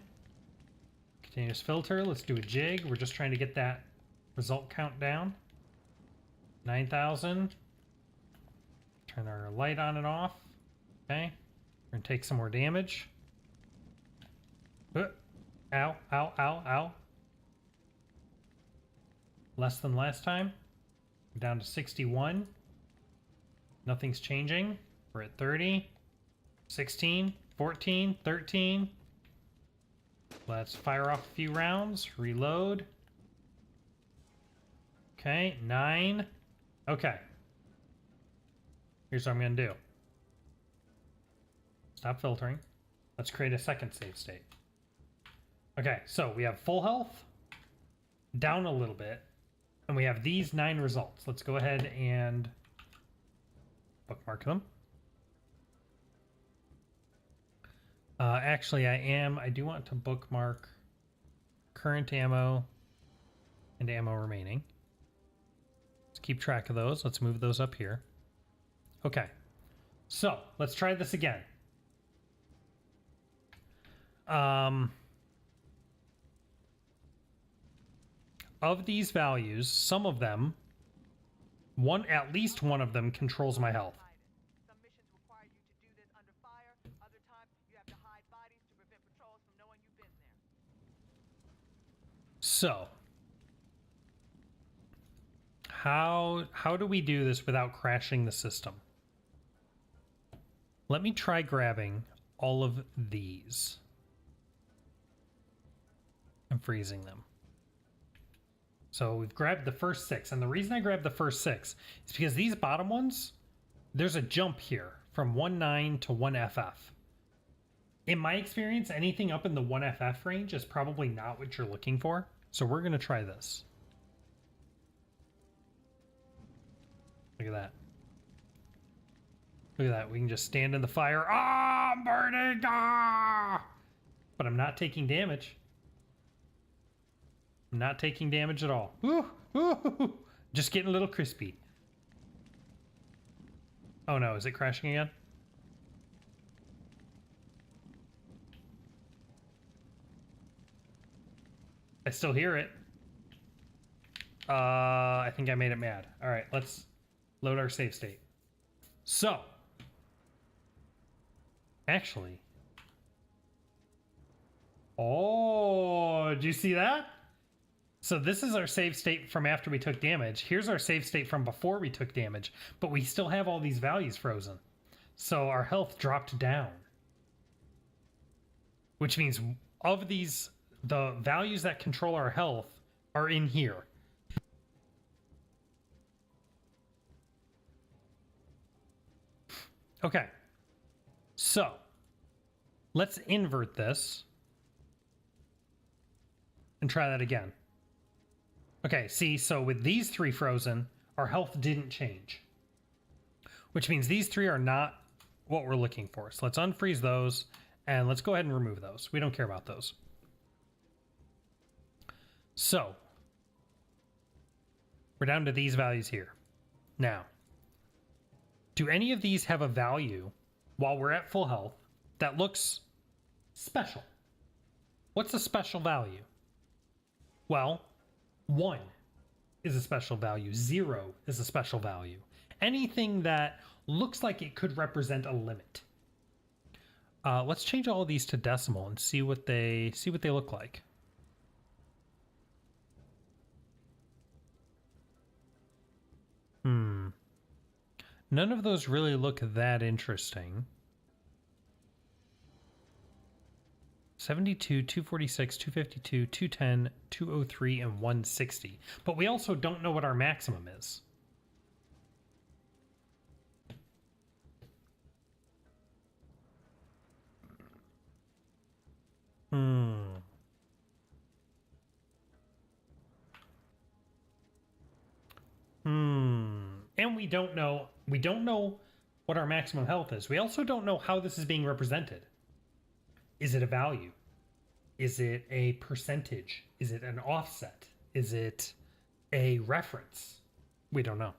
Continuous filter. Let's do a jig. We're just trying to get that result count down. 9,000. Turn our light on and off. Okay. We're gonna take some more damage. Ow, ow, ow, ow. Less than last time. We're down to 61. Nothing's changing. We're at 30. 16, 14, 13. Let's fire off a few rounds. Reload. Okay, 9. Okay. Here's what I'm going to do. Stop filtering. Let's create a second save state. Okay, so we have full health, down a little bit, and we have these 9 results. Let's go ahead and bookmark them. Actually, I do want to bookmark current ammo and ammo remaining. Let's keep track of those. Let's move those up here. Okay, so let's try this again. Of these values, some of them At least one of them controls my health. Some missions require you to do this under fire. Other times, you have to hide bodies to prevent patrols from knowing you've been there. So, how do we do this without crashing the system? Let me try grabbing all of these. I'm freezing them. So we've grabbed the first 6, and the reason I grabbed the first 6 is because these bottom ones, there's a jump here from 1.9 to 1FF. In my experience, anything up in the 1FF range is probably not what you're looking for, so we're going to try this. Look at that. Look at that, we can just stand in the fire. Ah, I'm burning! Ah! But I'm not taking damage. I'm not taking damage at all. Ooh, ooh, just getting a little crispy. Oh no, is it crashing again? I still hear it. I think I made it mad. All right, let's load our save state. So, actually, oh, did you see that? So this is our save state from after we took damage. Here's our save state from before we took damage, but we still have all these values frozen. So our health dropped down. Which means of these, the values that control our health are in here. Okay. So let's invert this and try that again. Okay, see, so with these 3 frozen, our health didn't change. Which means these 3 are not what we're looking for. So let's unfreeze those, and let's go ahead and remove those. We don't care about those. So, we're down to these values here. Now, do any of these have a value while we're at full health that looks special? What's a special value? Well, 1 is a special value. 0 is a special value. Anything that looks like it could represent a limit. Let's change all of these to decimal and see what they look like. None of those really look that interesting. 72, 246, 252, 210, 203, and 160. But we also don't know what our maximum is. And we don't know what our maximum health is. We also don't know how this is being represented. Is it a value? Is it a percentage? Is it an offset? Is it a reference? We don't know.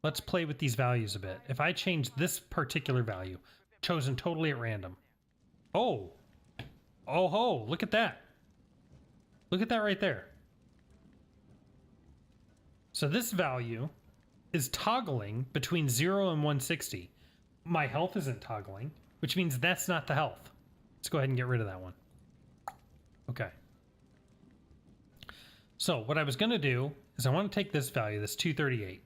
Let's play with these values a bit. If I change this particular value, chosen totally at random. Oh, ho, look at that. Look at that right there. So this value is toggling between 0 and 160. My health isn't toggling, which means that's not the health. Let's go ahead and get rid of that one. Okay. So what I was going to do is I want to take this value, this 238,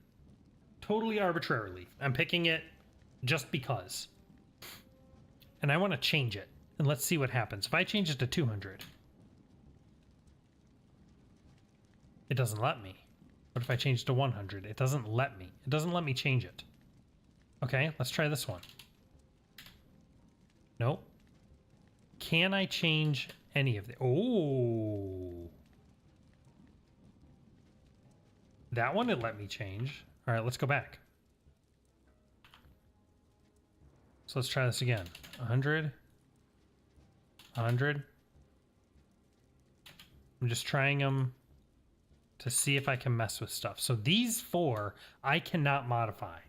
totally arbitrarily. I'm picking it just because. And I want to change it. And let's see what happens. If I change it to 200, it doesn't let me. What if I change it to 100? It doesn't let me. It doesn't let me change it. Okay, let's try this one. Nope. Can I change any of the... Oh. That one it let me change. All right, let's go back. So let's try this again. 100. 100. I'm just trying them to see if I can mess with stuff. So these 4 I cannot modify.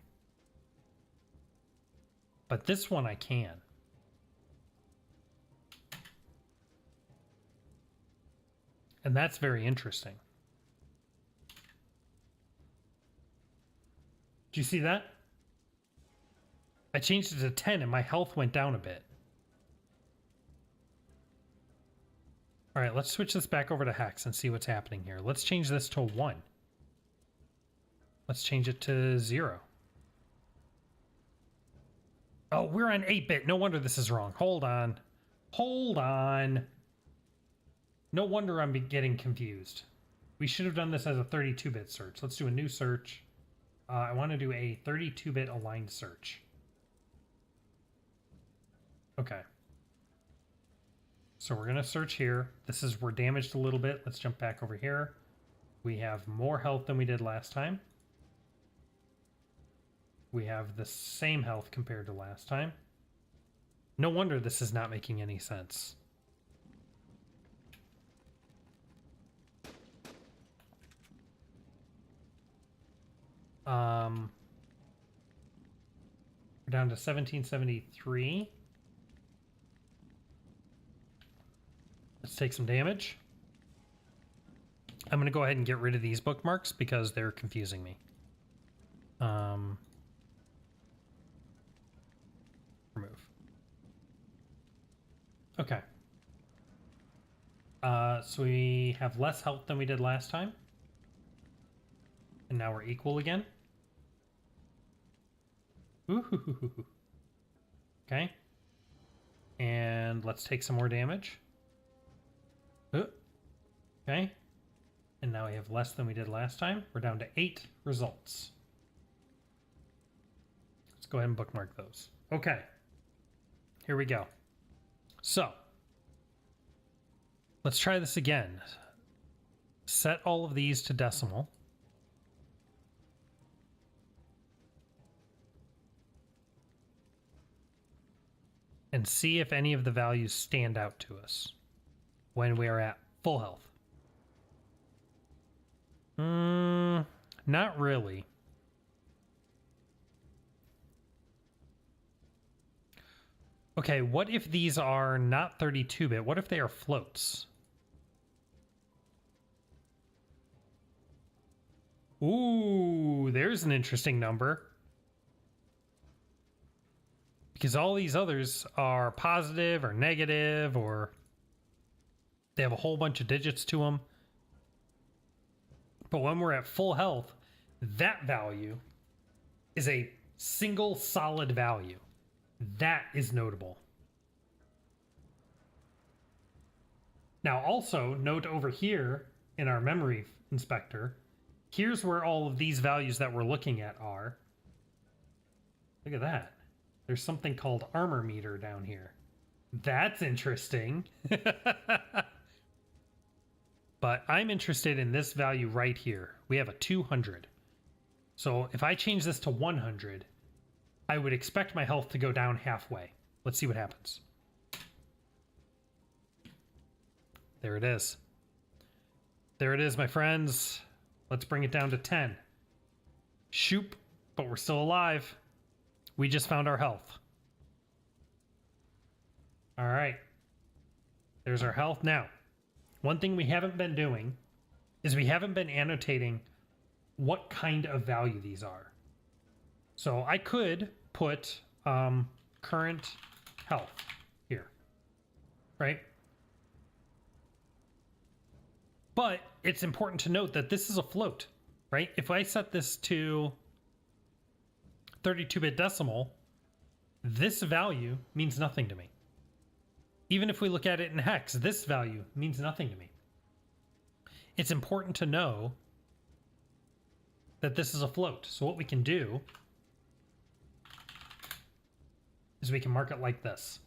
But this one I can. And that's very interesting. Do you see that? I changed it to 10 and my health went down a bit. All right, let's switch this back over to Hex and see what's happening here. Let's change this to 1. Let's change it to 0. Oh, we're on 8-bit. No wonder this is wrong. Hold on. Hold on. No wonder I'm getting confused. We should have done this as a 32-bit search. Let's do a new search. I want to do a 32-bit aligned search. Okay. So we're going to search here. We're damaged a little bit. Let's jump back over here. We have more health than we did last time. We have the same health compared to last time. No wonder this is not making any sense. We're down to 1773. Let's take some damage. I'm going to go ahead and get rid of these bookmarks because they're confusing me. Remove. Okay. So we have less health than we did last time. And now we're equal again. Ooh. Okay. And let's take some more damage. Okay. And now we have less than we did last time. We're down to 8 results. Let's go ahead and bookmark those. Okay. Here we go. So, let's try this again. Set all of these to decimal. And see if any of the values stand out to us when we are at full health. Not really. Okay, what if these are not 32-bit? What if they are floats? Ooh, there's an interesting number. Because all these others are positive or negative, or they have a whole bunch of digits to them. But when we're at full health, that value is a single solid value. That is notable. Now also note over here in our memory inspector, here's where all of these values that we're looking at are. Look at that. There's something called armor meter down here. That's interesting. But I'm interested in this value right here. We have a 200. So if I change this to 100, I would expect my health to go down halfway. Let's see what happens. There it is. There it is, my friends. Let's bring it down to 10. Shoop, but we're still alive. We just found our health. All right. There's our health. Now, one thing we haven't been doing is we haven't been annotating what kind of value these are. So I could put current health here, right? But it's important to note that this is a float, right? If I set this to 32-bit decimal, this value means nothing to me. Even if we look at it in hex, this value means nothing to me. It's important to know that this is a float. So what we can do is we can mark it like this.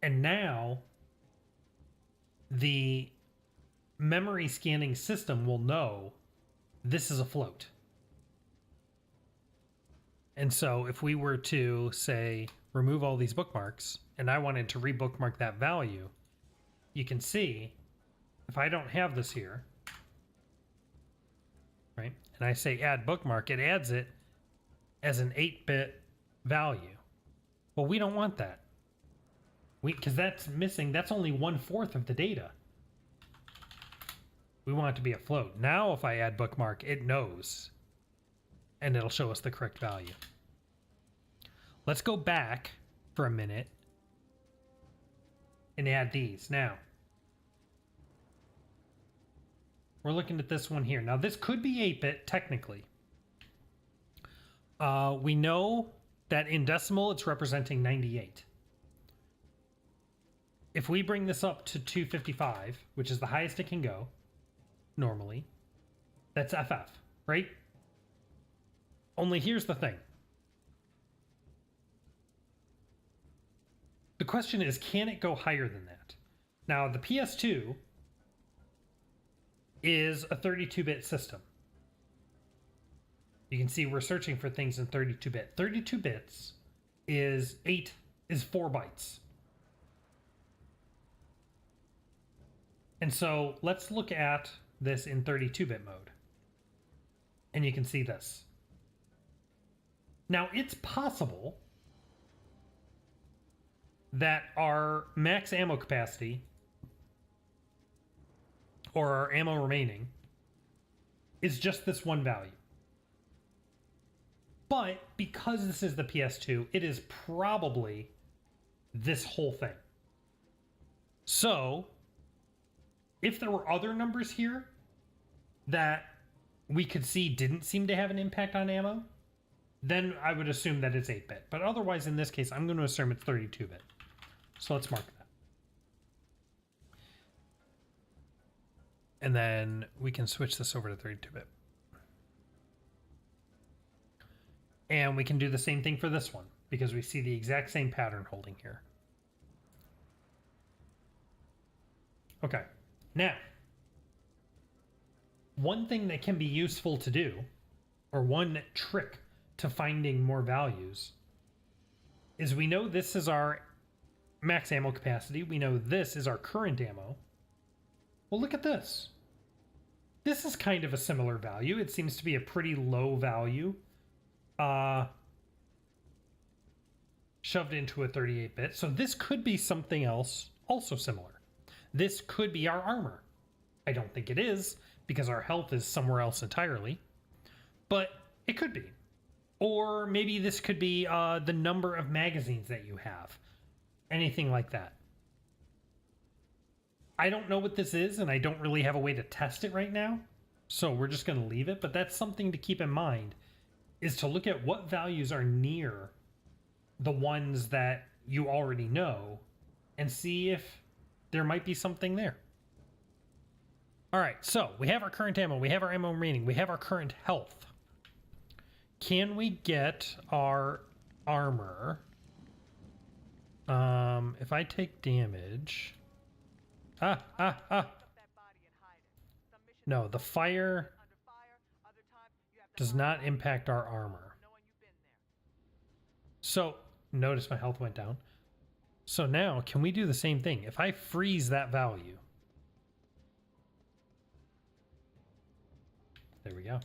And now the memory scanning system will know this is a float. And so if we were to say remove all these bookmarks and I wanted to rebookmark that value, you can see if I don't have this here, right? And I say add bookmark, it adds it as an 8-bit value. Well, we don't want that. because that's missing. That's only 1/4 of the data. We want it to be a float. Now if I add bookmark, it knows. And it'll show us the correct value. Let's go back for a minute and add these. Now, we're looking at this one here. Now this could be 8-bit technically. We know that in decimal it's representing 98. If we bring this up to 255, which is the highest it can go, normally, that's FF, right? Only here's the thing. The question is, can it go higher than that? Now, the PS2 is a 32-bit system. You can see we're searching for things in 32-bit. 32 bits is 4 bytes. And so let's look at this in 32-bit mode. And you can see this. Now, it's possible that our max ammo capacity or our ammo remaining is just this one value. But because this is the PS2, it is probably this whole thing. So, if there were other numbers here that we could see didn't seem to have an impact on ammo, then I would assume that it's 8-bit. But otherwise, in this case, I'm going to assume it's 32-bit. So let's mark that. And then we can switch this over to 32-bit. And we can do the same thing for this one, because we see the exact same pattern holding here. Okay, now, one thing that can be useful to do, or one trick to finding more values, is we know this is our max ammo capacity. We know this is our current ammo. Well, look at this. This is kind of a similar value. It seems to be a pretty low value. Shoved into a 38-bit. So this could be something else also similar. This could be our armor. I don't think it is, because our health is somewhere else entirely. But it could be. Or maybe this could be the number of magazines that you have. Anything like that. I don't know what this is, and I don't really have a way to test it right now. So we're just going to leave it. But that's something to keep in mind, is to look at what values are near the ones that you already know and see if there might be something there. All right, so we have our current ammo, we have our ammo remaining, we have our current health. Can we get our armor? If I take damage... No, the fire does not impact our armor. So, notice my health went down. So now, can we do the same thing? If I freeze that value... There we go.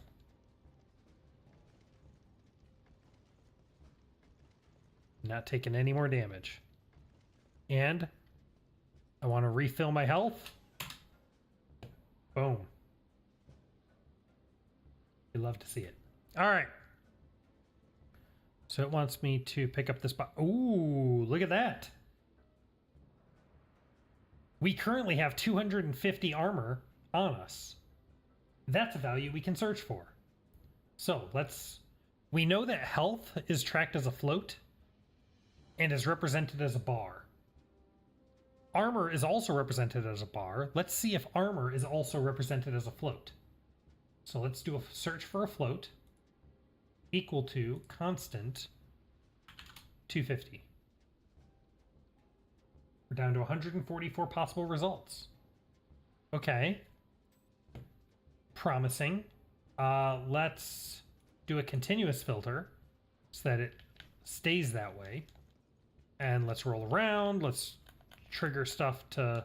Not taking any more damage. And I want to refill my health. Boom. You love to see it. All right. So it wants me to pick up this box. Ooh, look at that. We currently have 250 armor on us. That's a value we can search for. So we know that health is tracked as a float and is represented as a bar. Armor is also represented as a bar. Let's see if armor is also represented as a float. So let's do a search for a float equal to constant 250. We're down to 144 possible results. Okay. Promising. Let's do a continuous filter so that it stays that way. And let's roll around. Let's trigger stuff to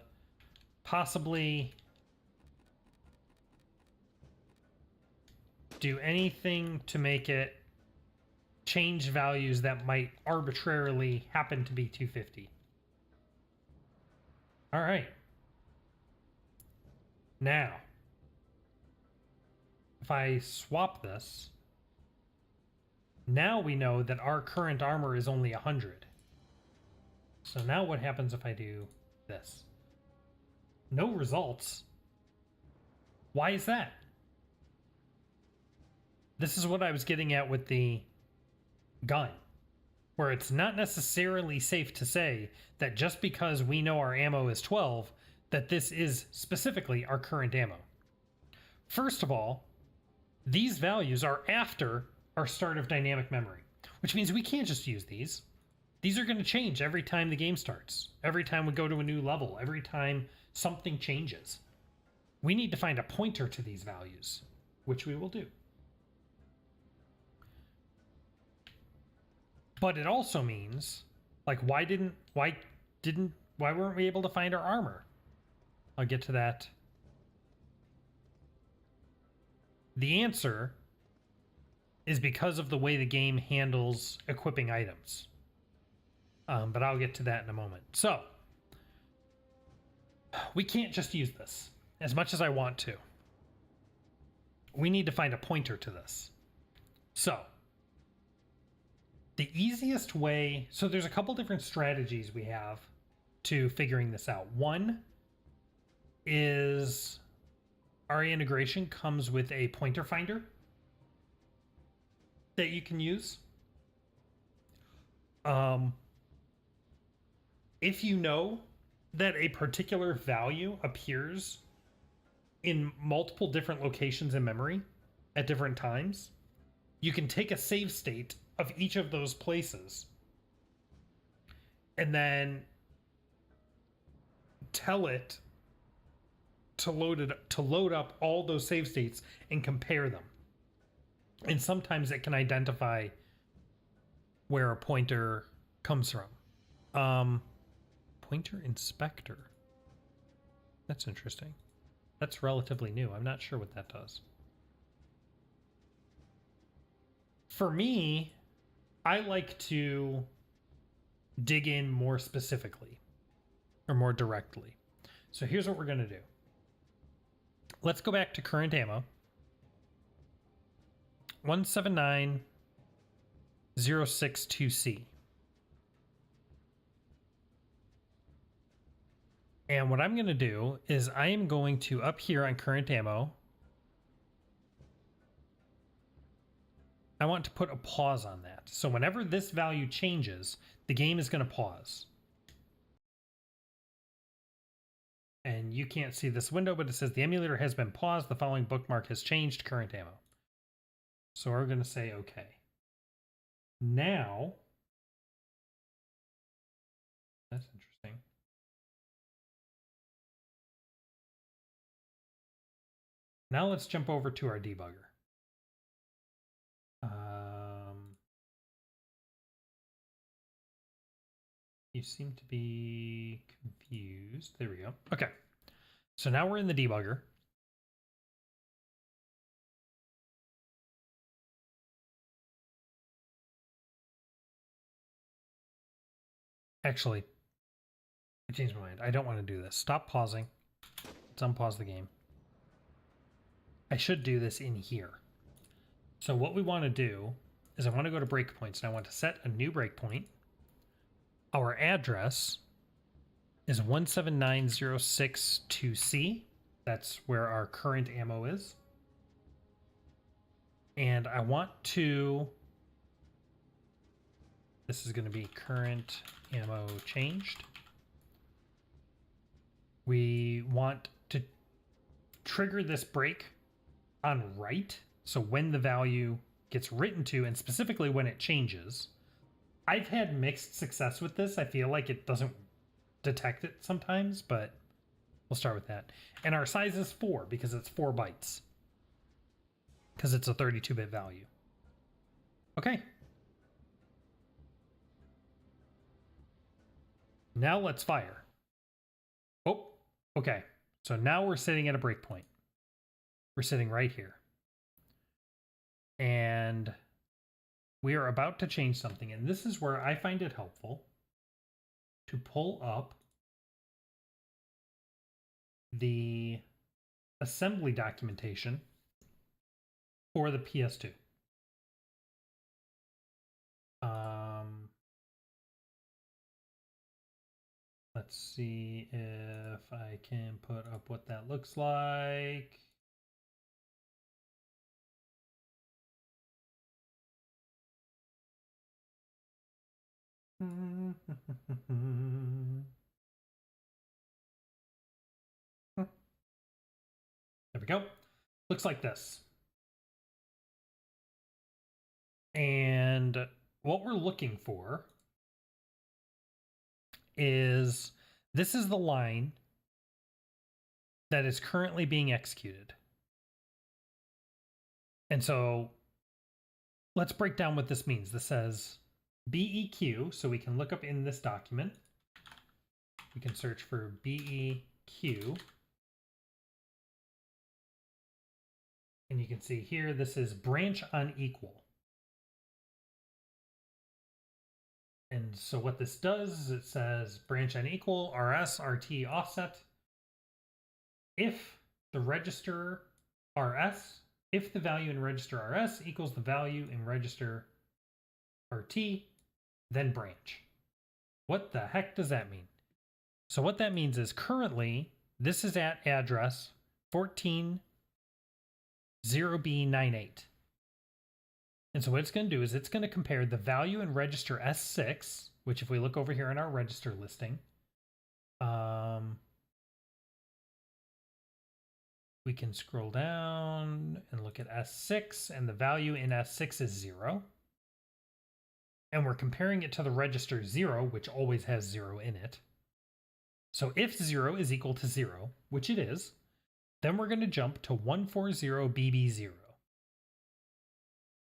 possibly do anything to make it change values that might arbitrarily happen to be 250. All right. Now, if I swap this, now we know that our current armor is only 100. So now what happens if I do this? No results. Why is that? This is what I was getting at with the gun, where it's not necessarily safe to say that just because we know our ammo is 12, that this is specifically our current ammo. First of all, these values are after our start of dynamic memory, which means we can't just use these. These are going to change every time the game starts, every time we go to a new level, every time something changes. We need to find a pointer to these values, which we will do. But it also means, like, why weren't we able to find our armor? I'll get to that. The answer is because of the way the game handles equipping items. But I'll get to that in a moment. So, we can't just use this as much as I want to. We need to find a pointer to this. So, the easiest way, so there's a couple different strategies we have to figuring this out. One is RE integration comes with a pointer finder that you can use. If you know that a particular value appears in multiple different locations in memory at different times, you can take a save state of each of those places and then tell it to load up all those save states and compare them. And sometimes it can identify where a pointer comes from. Pointer inspector. That's interesting. That's relatively new. I'm not sure what that does. For me, I like to dig in more specifically or more directly. So here's what we're going to do. Let's go back to current ammo. 179062C. And what I'm going to do is I am going to, up here on current ammo, I want to put a pause on that. So whenever this value changes, the game is going to pause. And you can't see this window, but it says the emulator has been paused. The following bookmark has changed current ammo. So we're going to say okay. Now, that's interesting. Now let's jump over to our debugger. You seem to be confused. There we go. Okay. So now we're in the debugger. Actually, I changed my mind. I don't want to do this. Stop pausing. Let's unpause the game. I should do this in here. So what we want to do is I want to go to breakpoints and I want to set a new breakpoint. Our address is 179062C. That's where our current ammo is. And I want to, this is going to be current ammo changed. We want to trigger this break on write. So when the value gets written to, and specifically when it changes. I've had mixed success with this. I feel like it doesn't detect it sometimes, but we'll start with that. And our size is 4 because it's 4 bytes. Because it's a 32-bit value. Okay. Now let's fire. Oh, okay. So now we're sitting at a breakpoint. We're sitting right here. And we are about to change something, and this is where I find it helpful to pull up the assembly documentation for the PS2. Let's see if I can put up what that looks like. There we go. Looks like this. And what we're looking for is, this is the line that is currently being executed. And so let's break down what this means. This says BEQ, so we can look up in this document. We can search for BEQ. And you can see here, this is branch unequal. And so what this does is it says branch unequal, RS, RT, offset. If the register RS, if the value in register RS equals the value in register RT, then branch. What the heck does that mean? So what that means is currently this is at address 140B98. And so what it's going to do is it's going to compare the value in register S6, which if we look over here in our register listing, we can scroll down and look at S6, and the value in S6 is 0. And we're comparing it to the register 0, which always has 0 in it. So if 0 is equal to 0, which it is, then we're going to jump to 140BB0.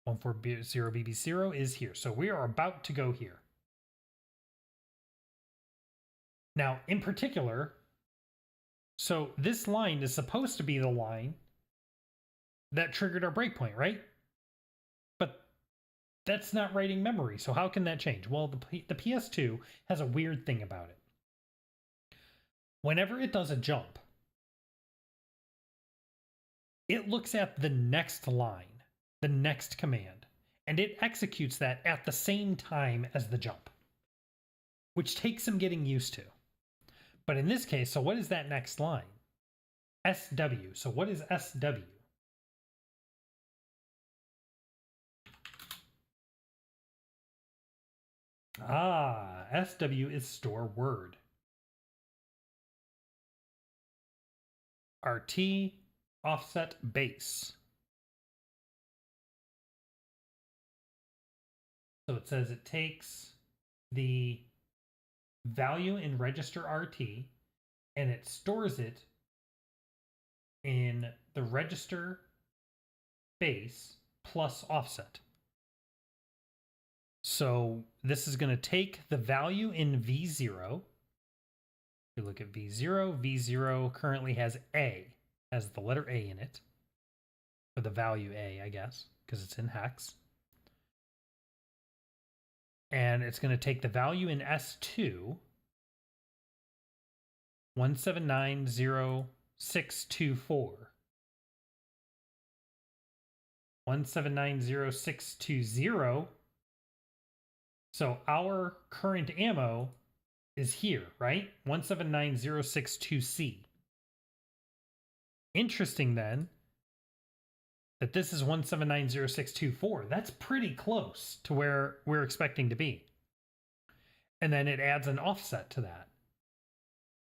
140BB0 is here. So we are about to go here. Now, in particular, so this line is supposed to be the line that triggered our breakpoint, right? But that's not writing memory. So how can that change? Well, the PS2 has a weird thing about it. Whenever it does a jump, it looks at the next line, the next command, and it executes that at the same time as the jump, which takes some getting used to. But in this case, so what is that next line? SW. So what is SW? SW is store word. RT offset base. So it says it takes the value in register RT and it stores it in the register base plus offset. So this is going to take the value in V0. If you look at V0, V0 currently has A, has the letter A in it, or the value A, I guess, because it's in hex. And it's going to take the value in S2, 1790624. 1790620. So our current ammo is here, right? 179062C. Interesting then that this is 1790624. That's pretty close to where we're expecting to be. And then it adds an offset to that.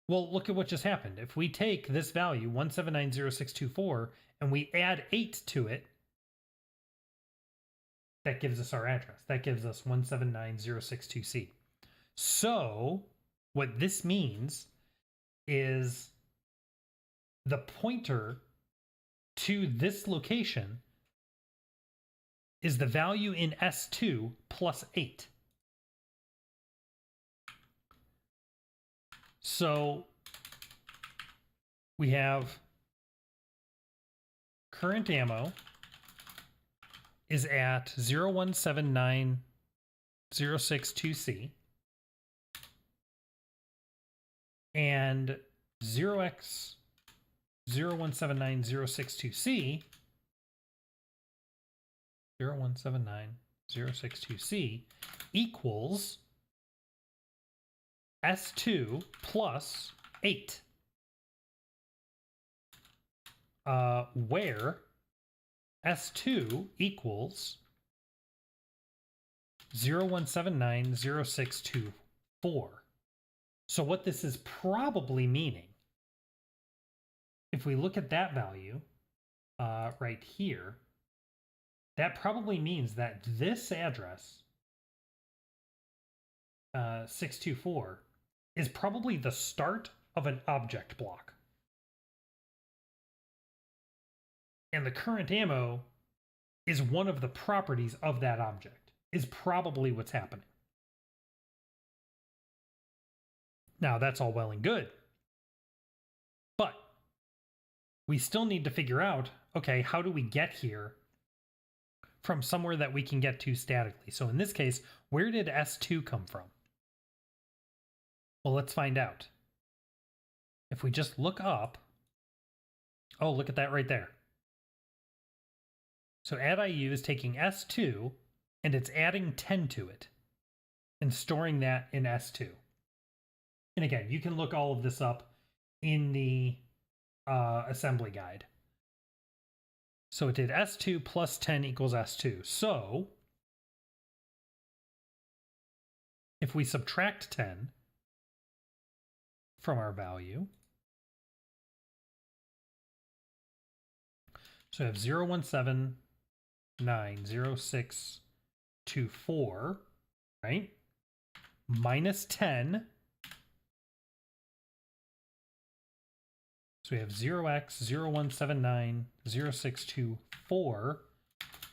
Well, look at what just happened. If we take this value, 1790624, and we add 8 to it, that gives us our address. That gives us 179062C. So what this means is the pointer to this location is the value in S2 plus 8. So we have current ammo is at 0179062C and 0x 0179062C, 0179062C equals S2 plus 8. Where S2 equals 0179064. So what this is probably meaning, if we look at that value right here, that probably means that this address, 624, is probably the start of an object block. And the current ammo is one of the properties of that object, is probably what's happening. Now, that's all well and good. But we still need to figure out, okay, how do we get here from somewhere that we can get to statically? So in this case, where did S2 come from? Well, let's find out. If we just look up, oh, look at that right there. So add.IU is taking S2 and it's adding 10 to it and storing that in S2. And again, you can look all of this up in the assembly guide. So it did S2 plus 10 equals S2. So if we subtract 10 from our value, so I have 0179064, right? Minus 10. So we have 0x0179064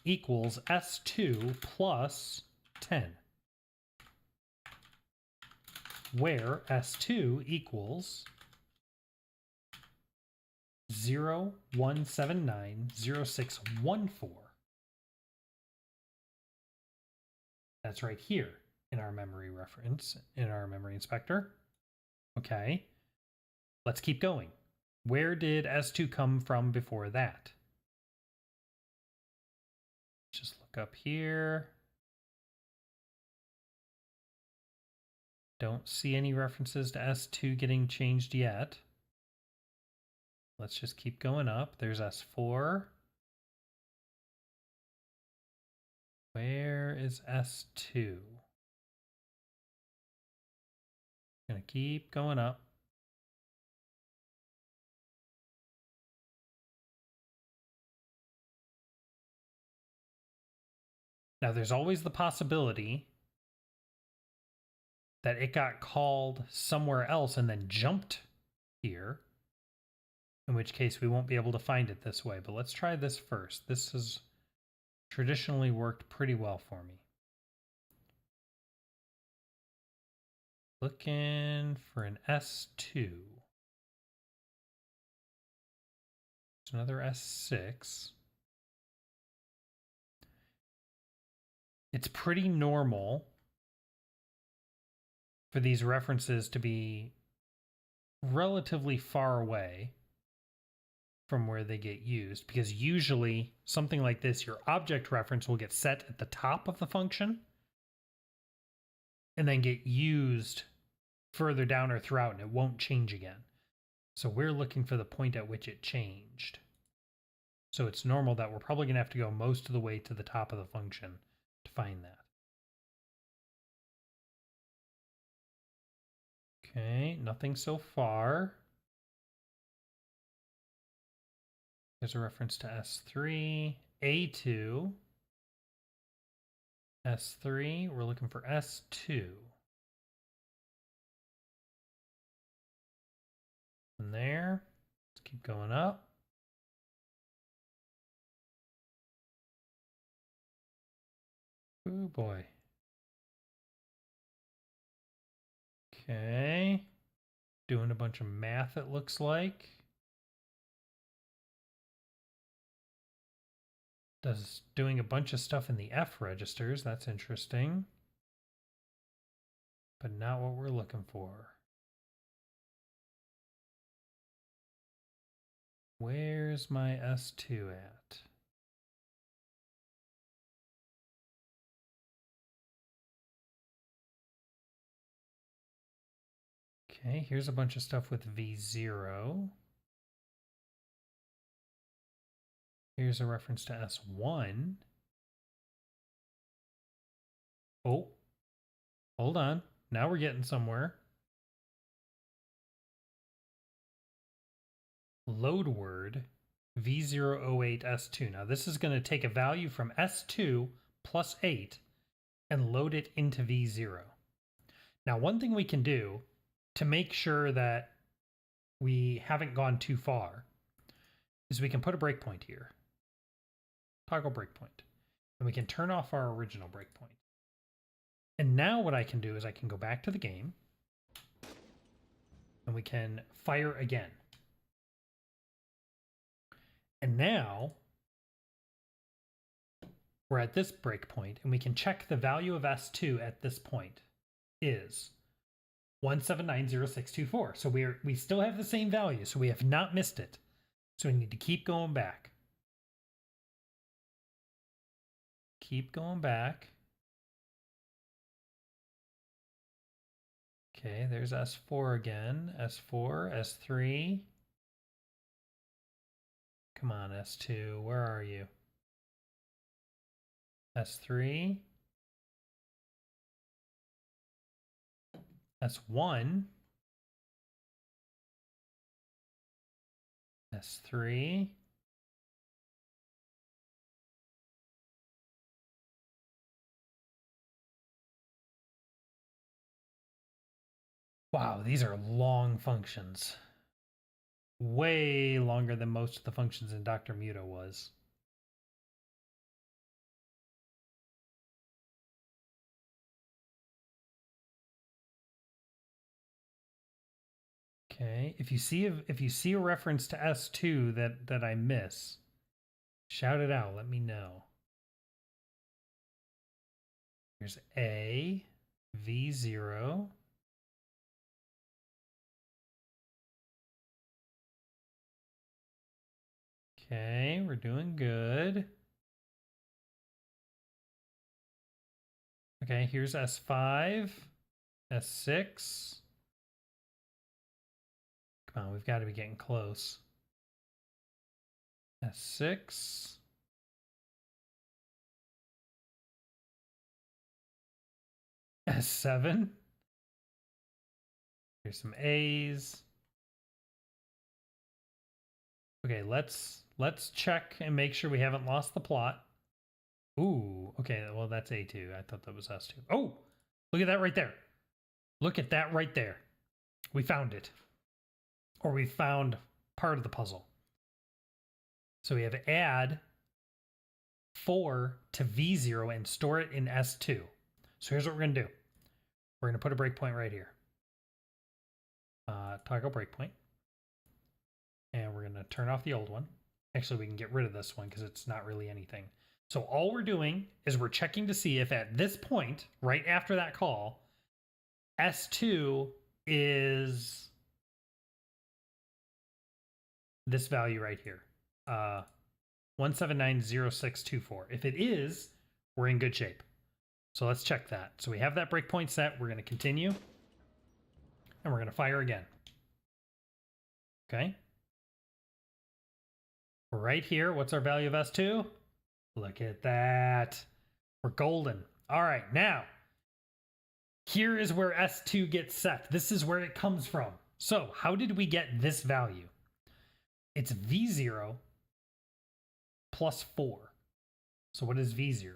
equals S2 plus 10, where S2 equals 0179064. That's right here in our memory reference, in our memory inspector. Okay, let's keep going. Where did S2 come from before that? Just look up here. Don't see any references to S2 getting changed yet. Let's just keep going up. There's S4. Where is S2? Gonna keep going up. Now, there's always the possibility that it got called somewhere else and then jumped here, in which case we won't be able to find it this way. But let's try this first. This has traditionally worked pretty well for me. Looking for an S2. There's another S6. It's pretty normal for these references to be relatively far away from where they get used, because usually something like this, your object reference will get set at the top of the function and then get used further down or throughout, and it won't change again. So we're looking for the point at which it changed. So it's normal that we're probably going to have to go most of the way to the top of the function to find that. Okay, nothing so far. There's a reference to S3, A2, S3. We're looking for S2. And there. Let's keep going up. Oh boy. Okay. Doing a bunch of math, it looks like. Doing a bunch of stuff in the F registers. That's interesting. But not what we're looking for. Where's my S2 at? Okay, here's a bunch of stuff with V0. Here's a reference to S1. Oh, hold on. Now we're getting somewhere. Load word V008S2. Now this is going to take a value from S2 plus 8 and load it into V0. Now one thing we can do to make sure that we haven't gone too far is we can put a breakpoint here. Toggle breakpoint. And we can turn off our original breakpoint. And now what I can do is I can go back to the game and we can fire again. And now we're at this breakpoint and we can check the value of S2 at this point is 1790624. So we still have the same value, so we have not missed it. So we need to keep going back. Keep going back. Okay, there's S4 again. S4, S3. Come on, S2, where are you? S3. S1. S3. Wow, these are long functions. Way longer than most of the functions in Dr. Muto was. Okay, if you see a reference to S2 that I miss, shout it out, let me know. Here's A, V0. Okay, we're doing good. Okay, here's S5, S6. Come on, we've got to be getting close. S6. S7. Here's some A's. Okay, let's check and make sure we haven't lost the plot. Ooh, okay, well that's A2. I thought that was S2. Oh, look at that right there. Look at that right there. We found it. Or we found part of the puzzle. So we have add 4 to V0 and store it in S2. So here's what we're going to do. We're going to put a breakpoint right here. Toggle breakpoint. And we're going to turn off the old one. Actually, we can get rid of this one because it's not really anything. So all we're doing is we're checking to see if at this point, right after that call, S2 is this value right here. 1790624. If it is, we're in good shape. So let's check that. So we have that breakpoint set. We're going to continue. And we're going to fire again. Okay. Right here, what's our value of S2? Look at that. We're golden. All right, now, here is where S2 gets set. This is where it comes from. So how did we get this value? It's V0 plus 4. So what is V0?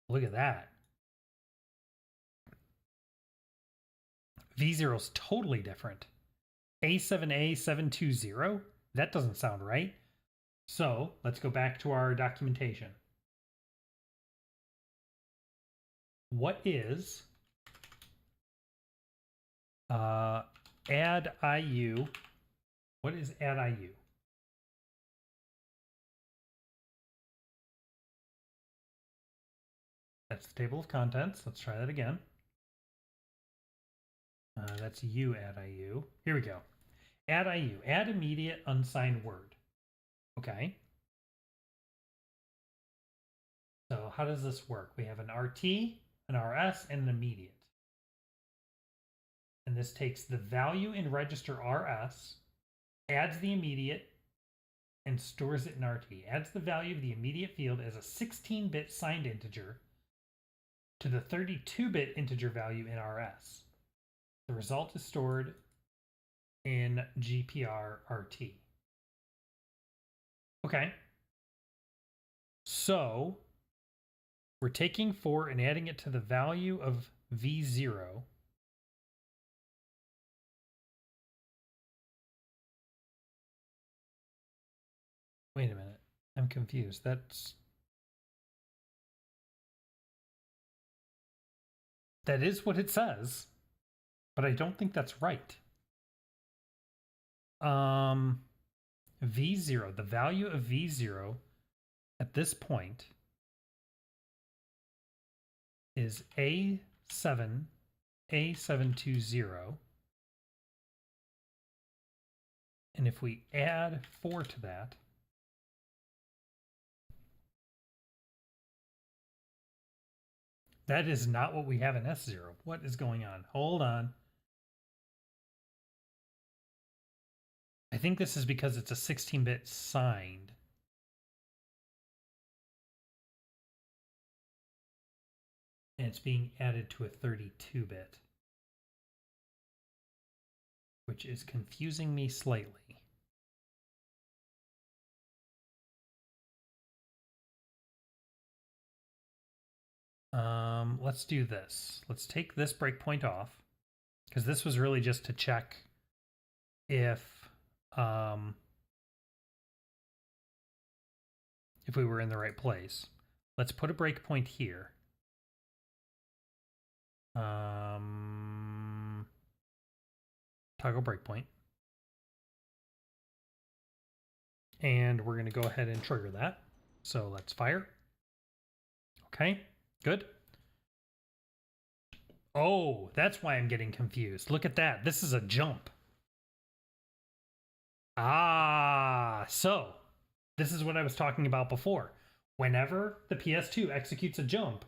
Look at that. V0 is totally different. A7A720? That doesn't sound right. So let's go back to our documentation. What is add IU? What is add IU? That's the table of contents. Let's try that again. That's U add IU. Here we go. Add IU. Add immediate unsigned word. Okay. So how does this work? We have an RT, an RS, and an immediate. And this takes the value in register RS, adds the immediate, and stores it in RT. Adds the value of the immediate field as a 16-bit signed integer to the 32-bit integer value in RS. The result is stored in GPR RT. Okay. So we're taking 4 and adding it to the value of V0. Wait a minute. I'm confused. That is what it says, but I don't think that's right. V0, the value of V0 at this point is A720. And if we add 4 to that, that is not what we have in S0. What is going on? Hold on. I think this is because it's a 16-bit signed. And it's being added to a 32-bit. Which is confusing me slightly. Let's do this. Let's take this breakpoint off, because this was really just to check if we were in the right place. Let's put a breakpoint here. Toggle breakpoint. And we're going to go ahead and trigger that. So let's fire. Okay, good. Oh, that's why I'm getting confused. Look at that. This is a jump. Ah, so this is what I was talking about before. Whenever the PS2 executes a jump,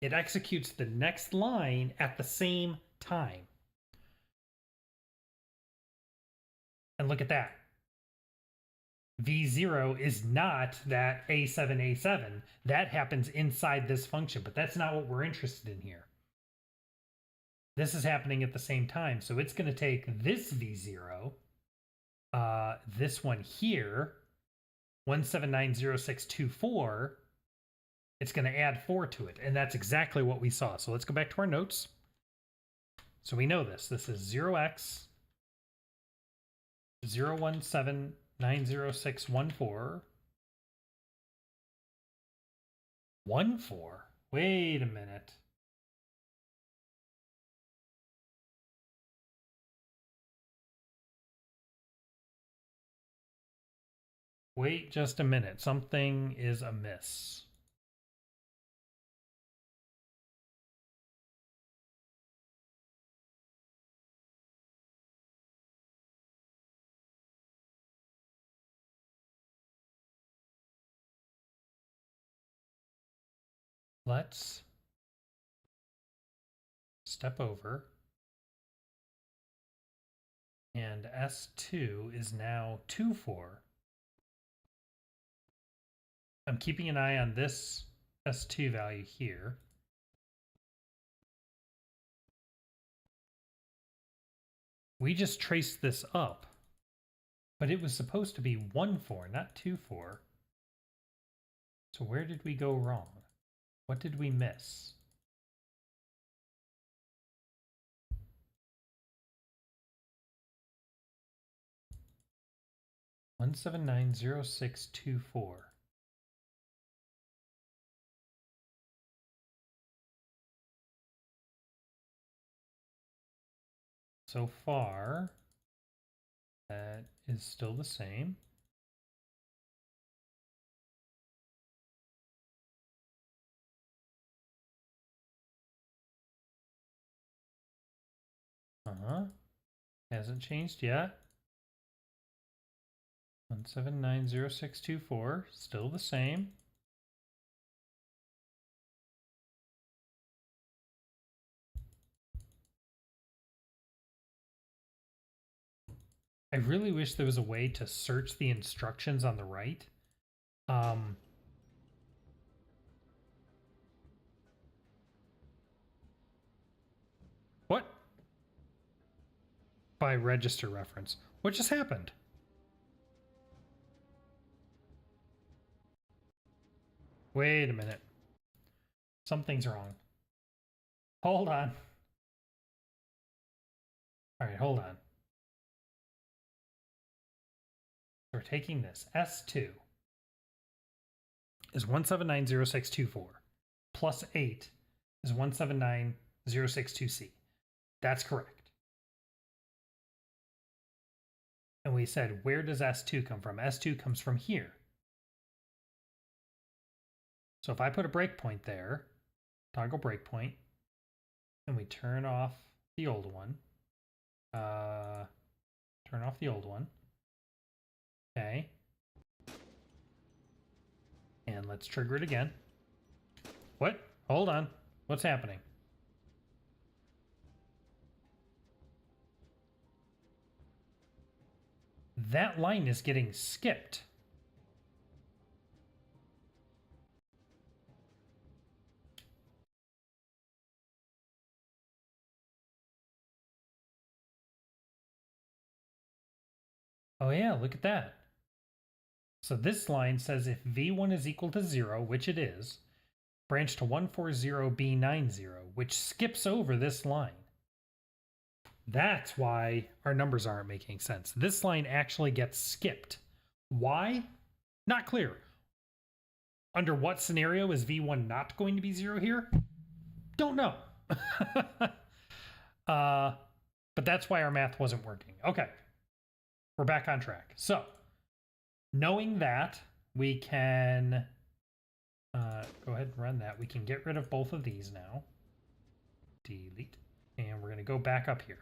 it executes the next line at the same time. And look at that. V0 is not that A7. That happens inside this function, but that's not what we're interested in here. This is happening at the same time, so it's going to take this V0, this one here, 1790624, it's going to add 4 to it, and that's exactly what we saw. So let's go back to our notes. So we know this. This is 0x 017906114. 14. Wait a minute. Wait just a minute. Something is amiss. Let's step over. And S2 is now 24. I'm keeping an eye on this S2 value here. We just traced this up, but it was supposed to be 1-4, not 2-4. So where did we go wrong? What did we miss? (1790624). So far, that is still the same. Hasn't changed yet. 1790624, still the same. I really wish there was a way to search the instructions on the right. What? By register reference. What just happened? Wait a minute. Something's wrong. Hold on. All right, hold on. We're taking this. S2 is 1790624 plus 8 is 179062C. That's correct. And we said, where does S2 come from? S2 comes from here. So if I put a breakpoint there, toggle breakpoint, and we turn off the old one, turn off the old one. Okay. And let's trigger it again. What? Hold on. What's happening? That line is getting skipped. Oh yeah, look at that. So this line says if V1 is equal to 0, which it is, branch to 140B90, which skips over this line. That's why our numbers aren't making sense. This line actually gets skipped. Why? Not clear. Under what scenario is V1 not going to be 0 here? Don't know. But that's why our math wasn't working. Okay. We're back on track. So, knowing that, we can go ahead and run that. We can get rid of both of these now. Delete. And we're going to go back up here.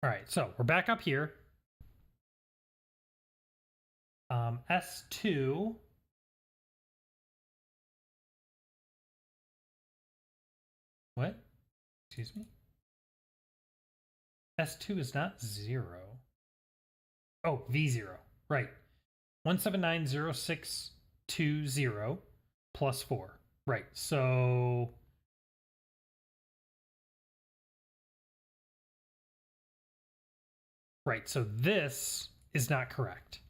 All right, so we're back up here. S2. What? Excuse me? S2 is not 0. Oh, V0. Right. 1790620 plus 4. Right. So right. So this is not correct.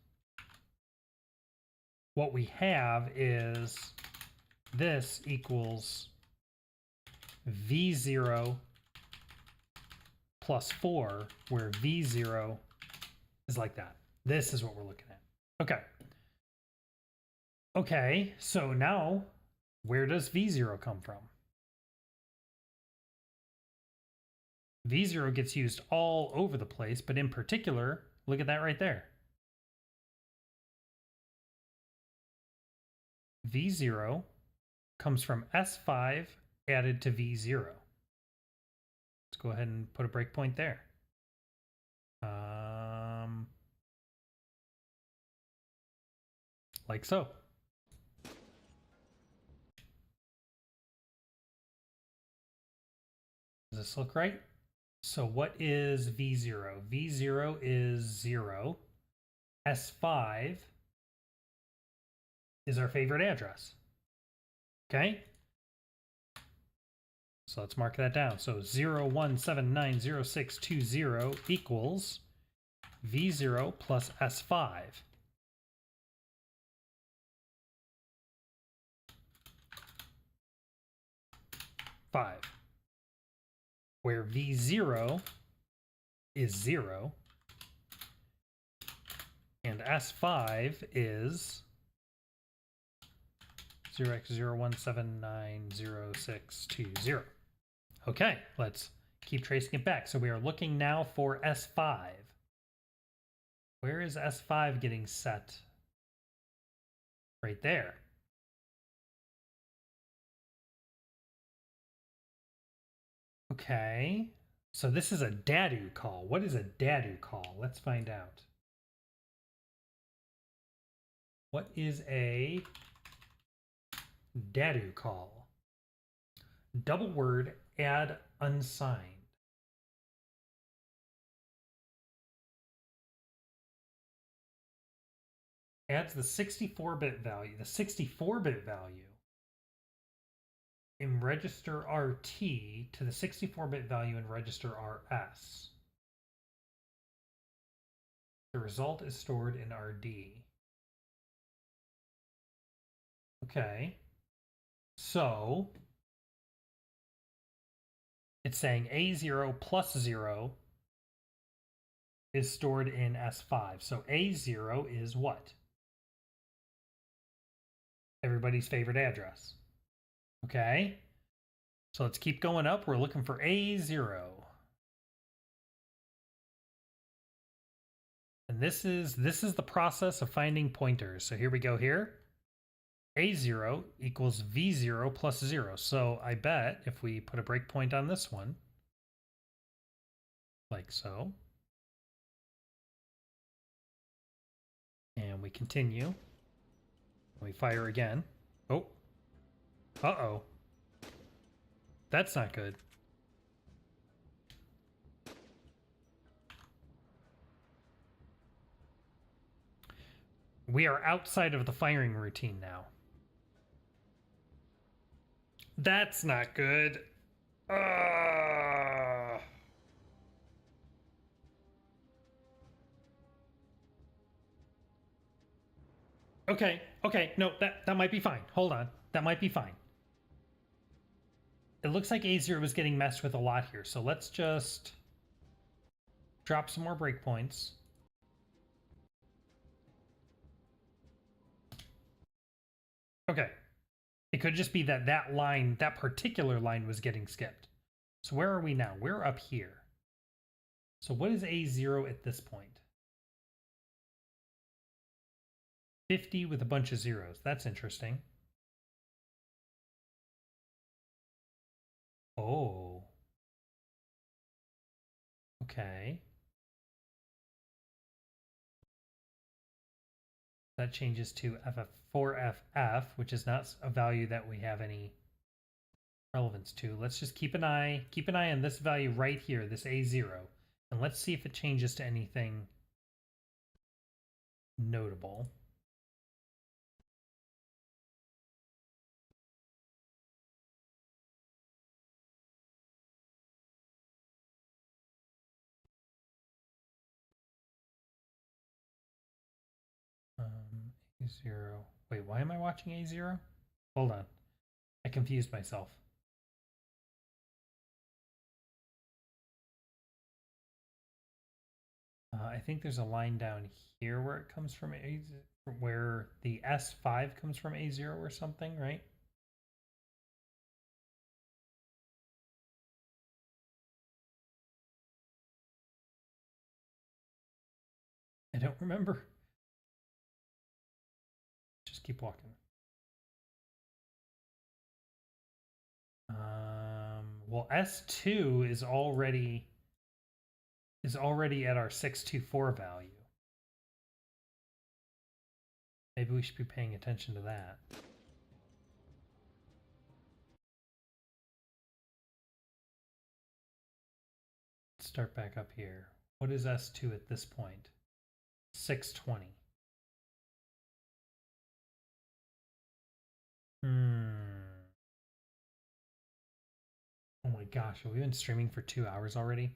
What we have is this equals V0 plus 4, where V0 is like that. This is what we're looking at. Okay. Okay, so now where does V0 come from? V0 gets used all over the place, but in particular, look at that right there. V0 comes from S5 added to V0. Let's go ahead and put a breakpoint there. Like so. Does this look right? So what is V0? V0 is 0. S5 is our favorite address. Okay? So let's mark that down. So 01790620 equals V0 plus S5. Where V0 is 0 and S5 is 0x01790620. Okay, let's keep tracing it back. So we are looking now for S5. Where is S5 getting set? Right there. Okay, So this is a dadu call. What is a dadu call? Let's find out. What is a dadu call? Double word, add unsigned. Adds the 64-bit value. The 64-bit value in register RT to the 64-bit value in register RS. The result is stored in RD. Okay. So it's saying A0 plus 0 is stored in S5. So A0 is what? Everybody's favorite address. Okay. So let's keep going up. We're looking for A0. And this is the process of finding pointers. So here we go here. A0 equals V0 plus 0. So I bet if we put a breakpoint on this one, like so, and we continue, we fire again. Oh, uh-oh. That's not good. We are outside of the firing routine now. That's not good. Okay, no, that might be fine. Hold on. That might be fine. It looks like A0 was getting messed with a lot here, so let's just drop some more breakpoints. Okay. It could just be that that line, that particular line was getting skipped. So where are we now? We're up here. So what is A0 at this point? 50 with a bunch of zeros. That's interesting. Oh. Okay. That changes to FF4FF, which is not a value that we have any relevance to. Let's just keep an eye on this value right here, this A0, and let's see if it changes to anything notable. A0. Wait, why am I watching A0? Hold on. I confused myself. I think there's a line down here where it comes from A0, where the S5 comes from A0 or something, right? I don't remember. Just keep walking. Well, S2 is already at our 624 value. Maybe we should be paying attention to that. Let's start back up here. What is S2 at this point? 620. Oh my gosh, have we been streaming for 2 hours already?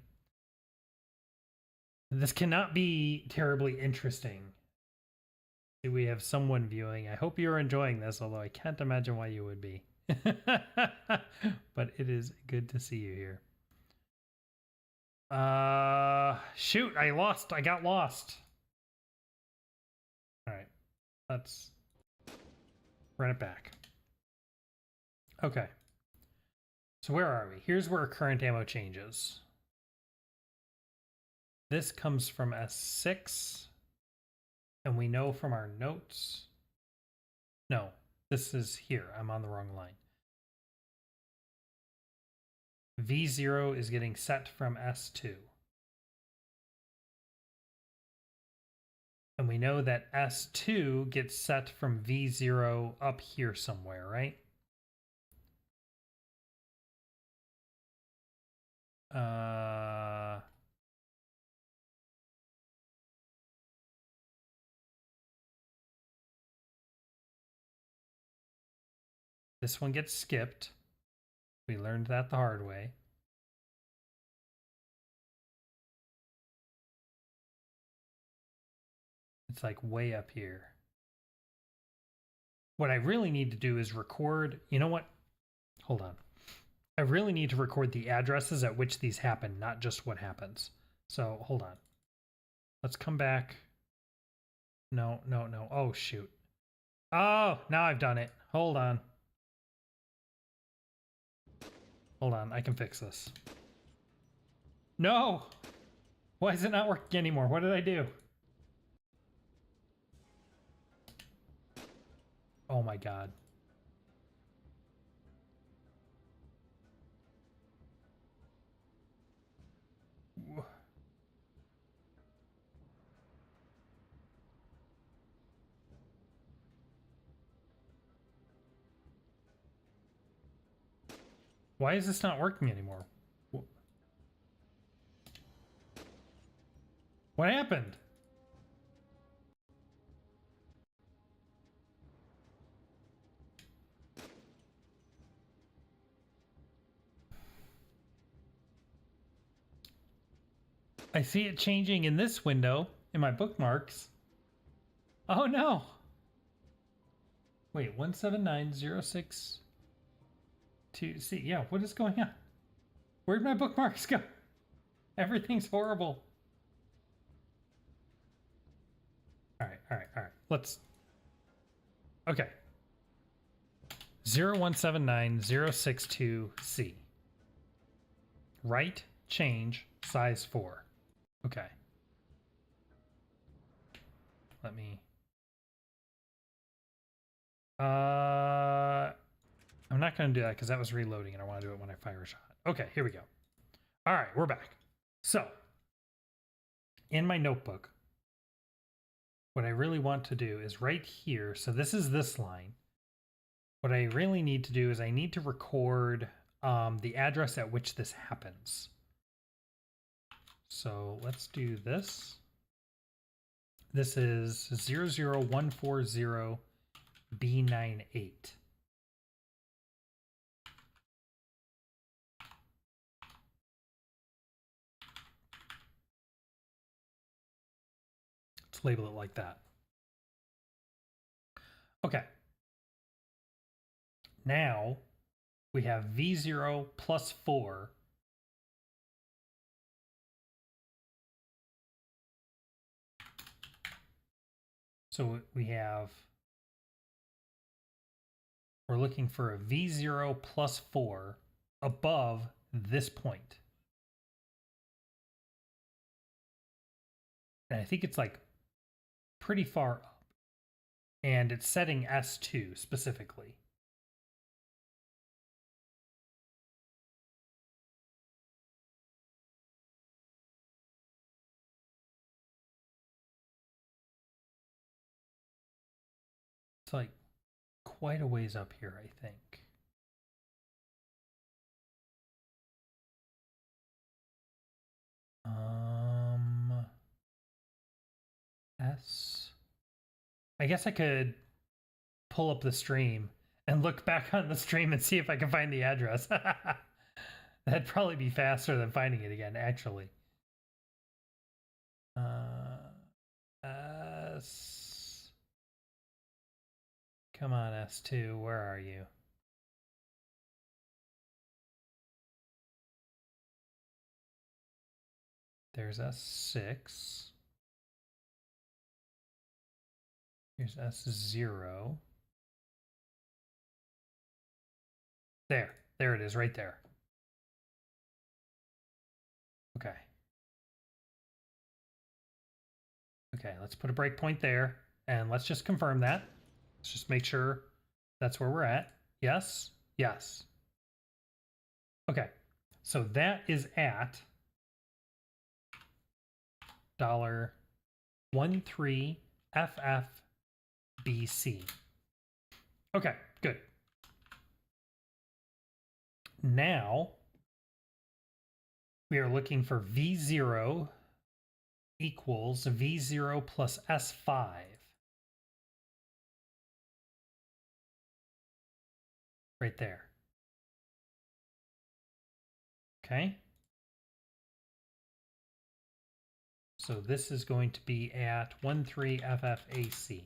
This cannot be terribly interesting. Do we have someone viewing? I hope you're enjoying this, although I can't imagine why you would be. But it is good to see you here. Shoot, I got lost. All right, let's run it back. Okay. So where are we? Here's where current ammo changes. This comes from S6, and we know from our notes. No, this is here. I'm on the wrong line. V0 is getting set from S2. And we know that S2 gets set from V0 up here somewhere, right? This one gets skipped. We learned that the hard way. It's like way up here. What I really need to do is record, you know what? Hold on. I really need to record the addresses at which these happen, not just what happens. So hold on. Let's come back. No. Oh, shoot. Oh, now I've done it. Hold on. Hold on. I can fix this. No! Why is it not working anymore? What did I do? Oh my god. Why is this not working anymore? What happened? I see it changing in this window in my bookmarks. Oh no. Wait, 17906. Yeah, what is going on? Where'd my bookmarks go? Everything's horrible. All right. Let's. Okay. 0179062C. Right, change, size 4. Okay. Let me. I'm not going to do that because that was reloading and I want to do it when I fire a shot. Okay, here we go. All right, we're back. So, in my notebook, what I really want to do is right here. So this is this line. What I really need to do is I need to record the address at which this happens. So let's do this. This is 00140B98. Let's label it like that. Okay. Now we have V0 plus 4. So we're looking for a V0 plus 4 above this point. And I think it's like pretty far up. And it's setting S2 specifically. It's like quite a ways up here, I think. S. I guess I could pull up the stream and look back on the stream and see if I can find the address. That'd probably be faster than finding it again, actually. S. Come on, S2, where are you? There's S6. Here's S0. There it is, right there. Okay. Okay, let's put a breakpoint there, and let's just confirm that. Let's just make sure that's where we're at. Yes, yes. Okay, So that is at $13FFBC. Okay, good. Now we are looking for V0 equals V0 plus S5. Right there. Okay. So this is going to be at 13FFAC.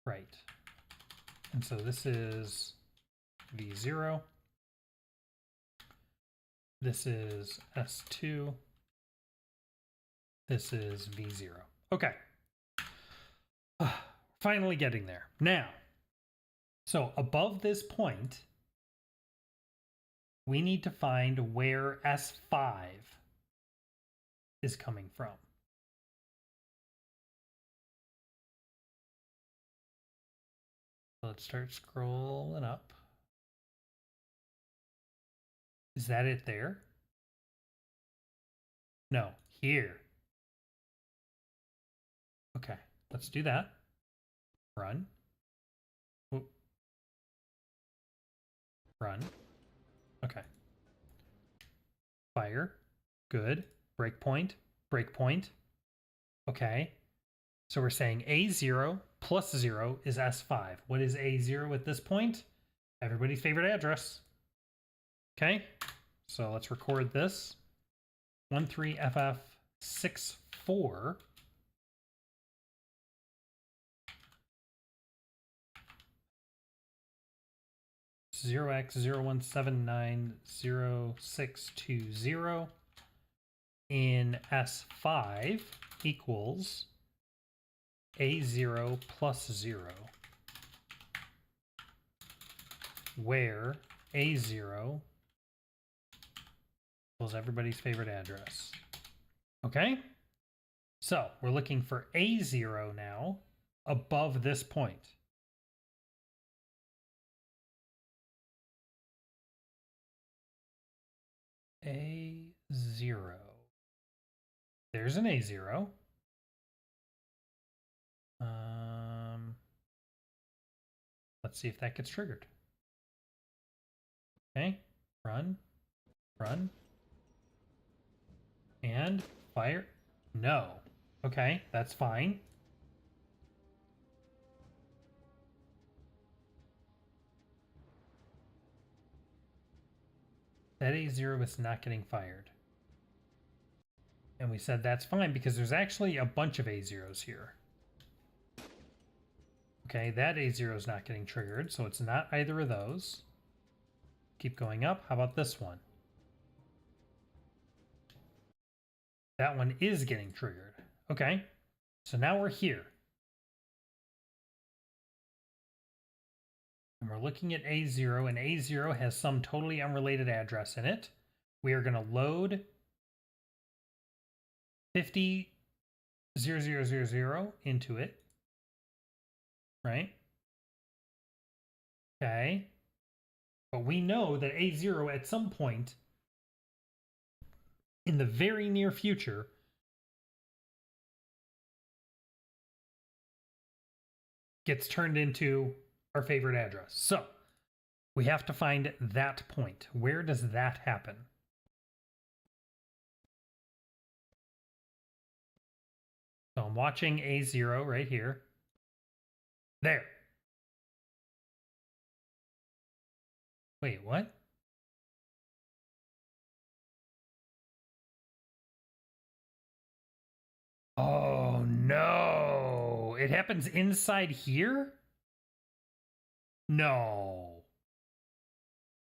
Right. And so this is V0. This is S2. This is V0. Okay. Finally getting there. Now, so above this point, we need to find where S5 is coming from. Let's start scrolling up. Is that it there? No, here. Okay, let's do that. Run. Oop. Run. Okay. Fire. Good. Breakpoint. Breakpoint. Okay. So we're saying A0 plus 0 is S5. What is A0 at this point? Everybody's favorite address. Okay. So let's record this. 13FF64. Zero x01790620 in S5 equals A0 plus 0, where A0 equals everybody's favorite address. Okay? So we're looking for A0 now above this point. A0. There's an A0. Let's see if that gets triggered. Okay, run, run, and fire. No. Okay, that's fine. That A0 is not getting fired. And we said that's fine because there's actually a bunch of A0s here. Okay, that A0 is not getting triggered, so it's not either of those. Keep going up. How about this one? That one is getting triggered. Okay, so now we're here. And we're looking at A0, and A0 has some totally unrelated address in it. We are going to load 50,000 into it. Right? Okay. But we know that A0 at some point in the very near future gets turned into our favorite address. So we have to find that point. Where does that happen? So I'm watching A0 right here. There. Wait, what? Oh no. It happens inside here? No.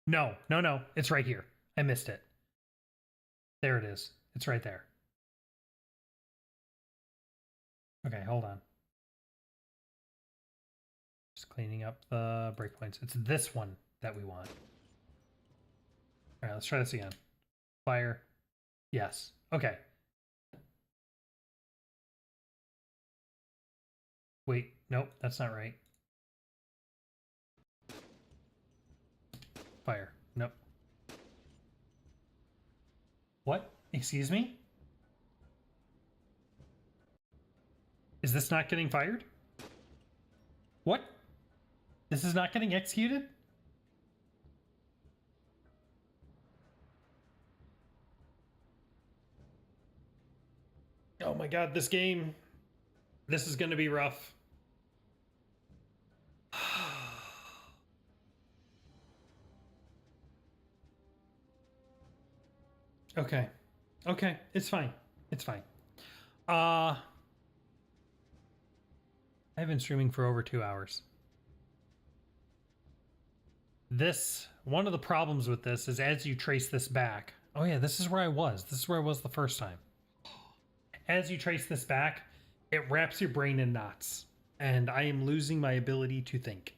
No. It's right here. I missed it. There it is. It's right there. Okay, hold on. Just cleaning up the breakpoints. It's this one that we want. All right, let's try this again. Fire. Yes. Okay. Wait, nope, that's not right. Fire. Nope. What? Excuse me? Is this not getting fired? What? This is not getting executed? Oh my god, this game. This is going to be rough. Okay. Okay, it's fine. It's fine. I've been streaming for over 2 hours. One of the problems with this is as you trace this back. Oh yeah, this is where I was. This is where I was the first time. As you trace this back, it wraps your brain in knots, and I am losing my ability to think.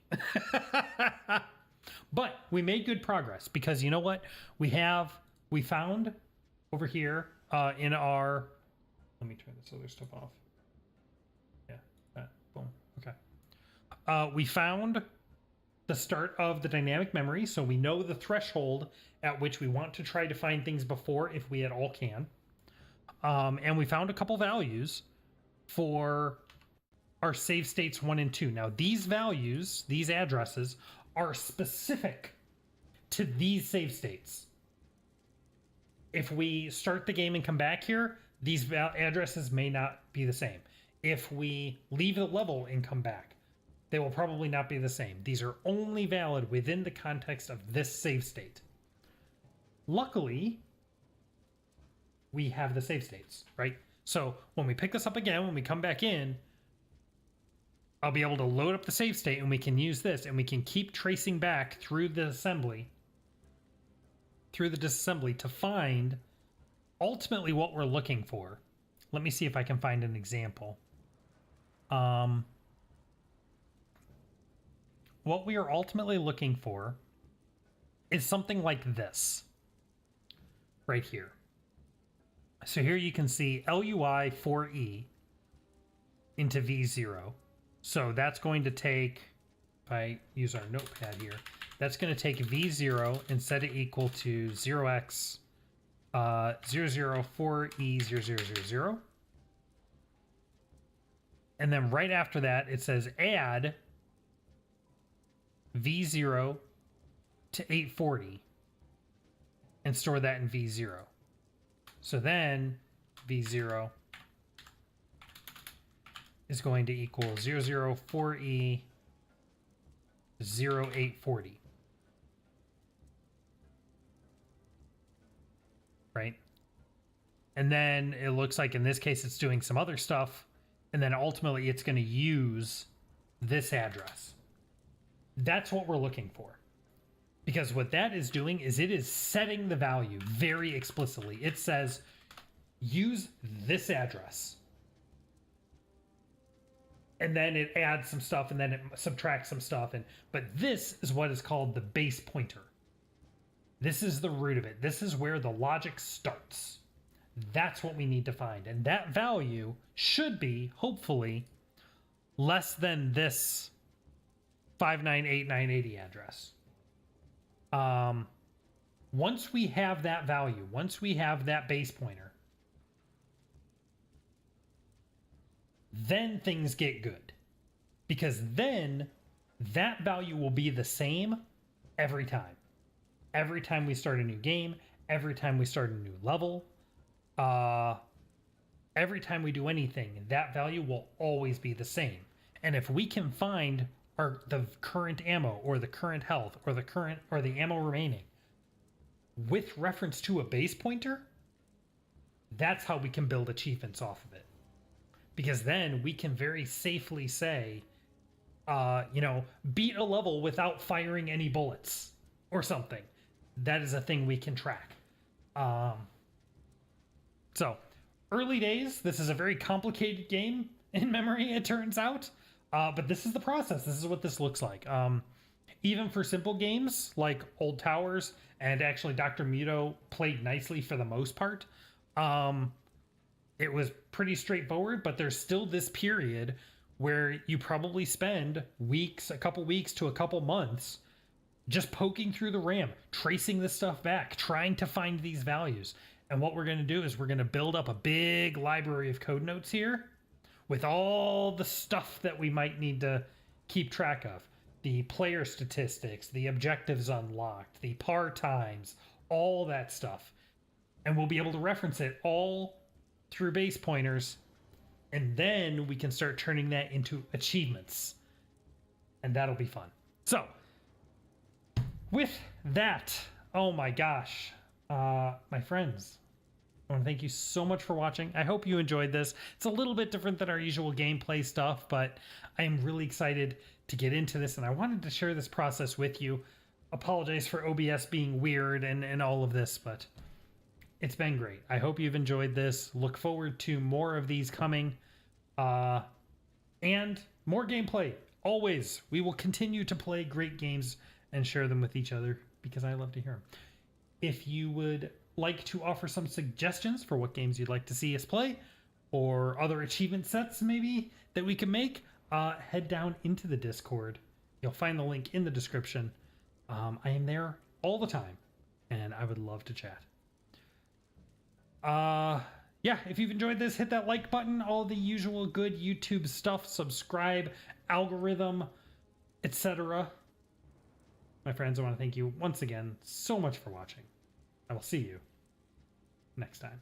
But we made good progress because you know what? We found over here in our, let me turn this other stuff off. Yeah, boom, okay. We found the start of the dynamic memory, so we know the threshold at which we want to try to find things before if we at all can. And we found a couple values for our save states 1 and 2. Now, these values, these addresses, are specific to these save states. If we start the game and come back here, these addresses may not be the same. If we leave the level and come back, they will probably not be the same. These are only valid within the context of this save state. Luckily, we have the save states, right? So when we pick this up again, when we come back in, I'll be able to load up the save state and we can use this and we can keep tracing back through the assembly, through the disassembly to find ultimately what we're looking for. Let me see if I can find an example. What we are ultimately looking for is something like this right here. So here you can see LUI 4E into V0. So that's going to take, if I use our notepad here, that's going to take V0 and set it equal to 0x 004E0000. And then right after that, it says add V0 to 840 and store that in V0. So then V0 is going to equal 004E 0840. Right? And then it looks like in this case it's doing some other stuff, and then ultimately it's going to use this address. That's what we're looking for. Because what that is doing is it is setting the value very explicitly. It says, use this address. And then it adds some stuff and then it subtracts some stuff. But this is what is called the base pointer. This is the root of it. This is where the logic starts. That's what we need to find. And that value should be, hopefully, less than this 598980 address. Once we have that value, once we have that base pointer, then things get good. Because then that value will be the same every time. Every time we start a new game, every time we start a new level, every time we do anything, that value will always be the same. And if we can find the current ammo or the current health or the ammo remaining with reference to a base pointer, that's how we can build achievements off of it. Because then we can very safely say, beat a level without firing any bullets or something. That is a thing we can track. So early days, this is a very complicated game in memory, it turns out. But this is the process. This is what this looks like. Even for simple games like Old Towers and actually Dr. Muto played nicely for the most part. It was pretty straightforward, but there's still this period where you probably spend weeks, a couple weeks to a couple months just poking through the RAM, tracing this stuff back, trying to find these values. And what we're going to do is we're going to build up a big library of code notes here with all the stuff that we might need to keep track of. The player statistics, the objectives unlocked, the par times, all that stuff. And we'll be able to reference it all through base pointers. And then we can start turning that into achievements. And that'll be fun. So, with that, oh my gosh, my friends, I want to thank you so much for watching. I hope you enjoyed this. It's a little bit different than our usual gameplay stuff, but I am really excited to get into this, and I wanted to share this process with you. Apologize for OBS being weird and all of this, but it's been great. I hope you've enjoyed this. Look forward to more of these coming, and more gameplay. Always, we will continue to play great games and share them with each other because I love to hear them. If you would like to offer some suggestions for what games you'd like to see us play, or other achievement sets maybe that we can make, head down into the Discord. You'll find the link in the description. I am there all the time, and I would love to chat. Yeah, if you've enjoyed this, hit that like button, all the usual good YouTube stuff, subscribe, algorithm, etc. My friends, I want to thank you once again so much for watching. I will see you next time.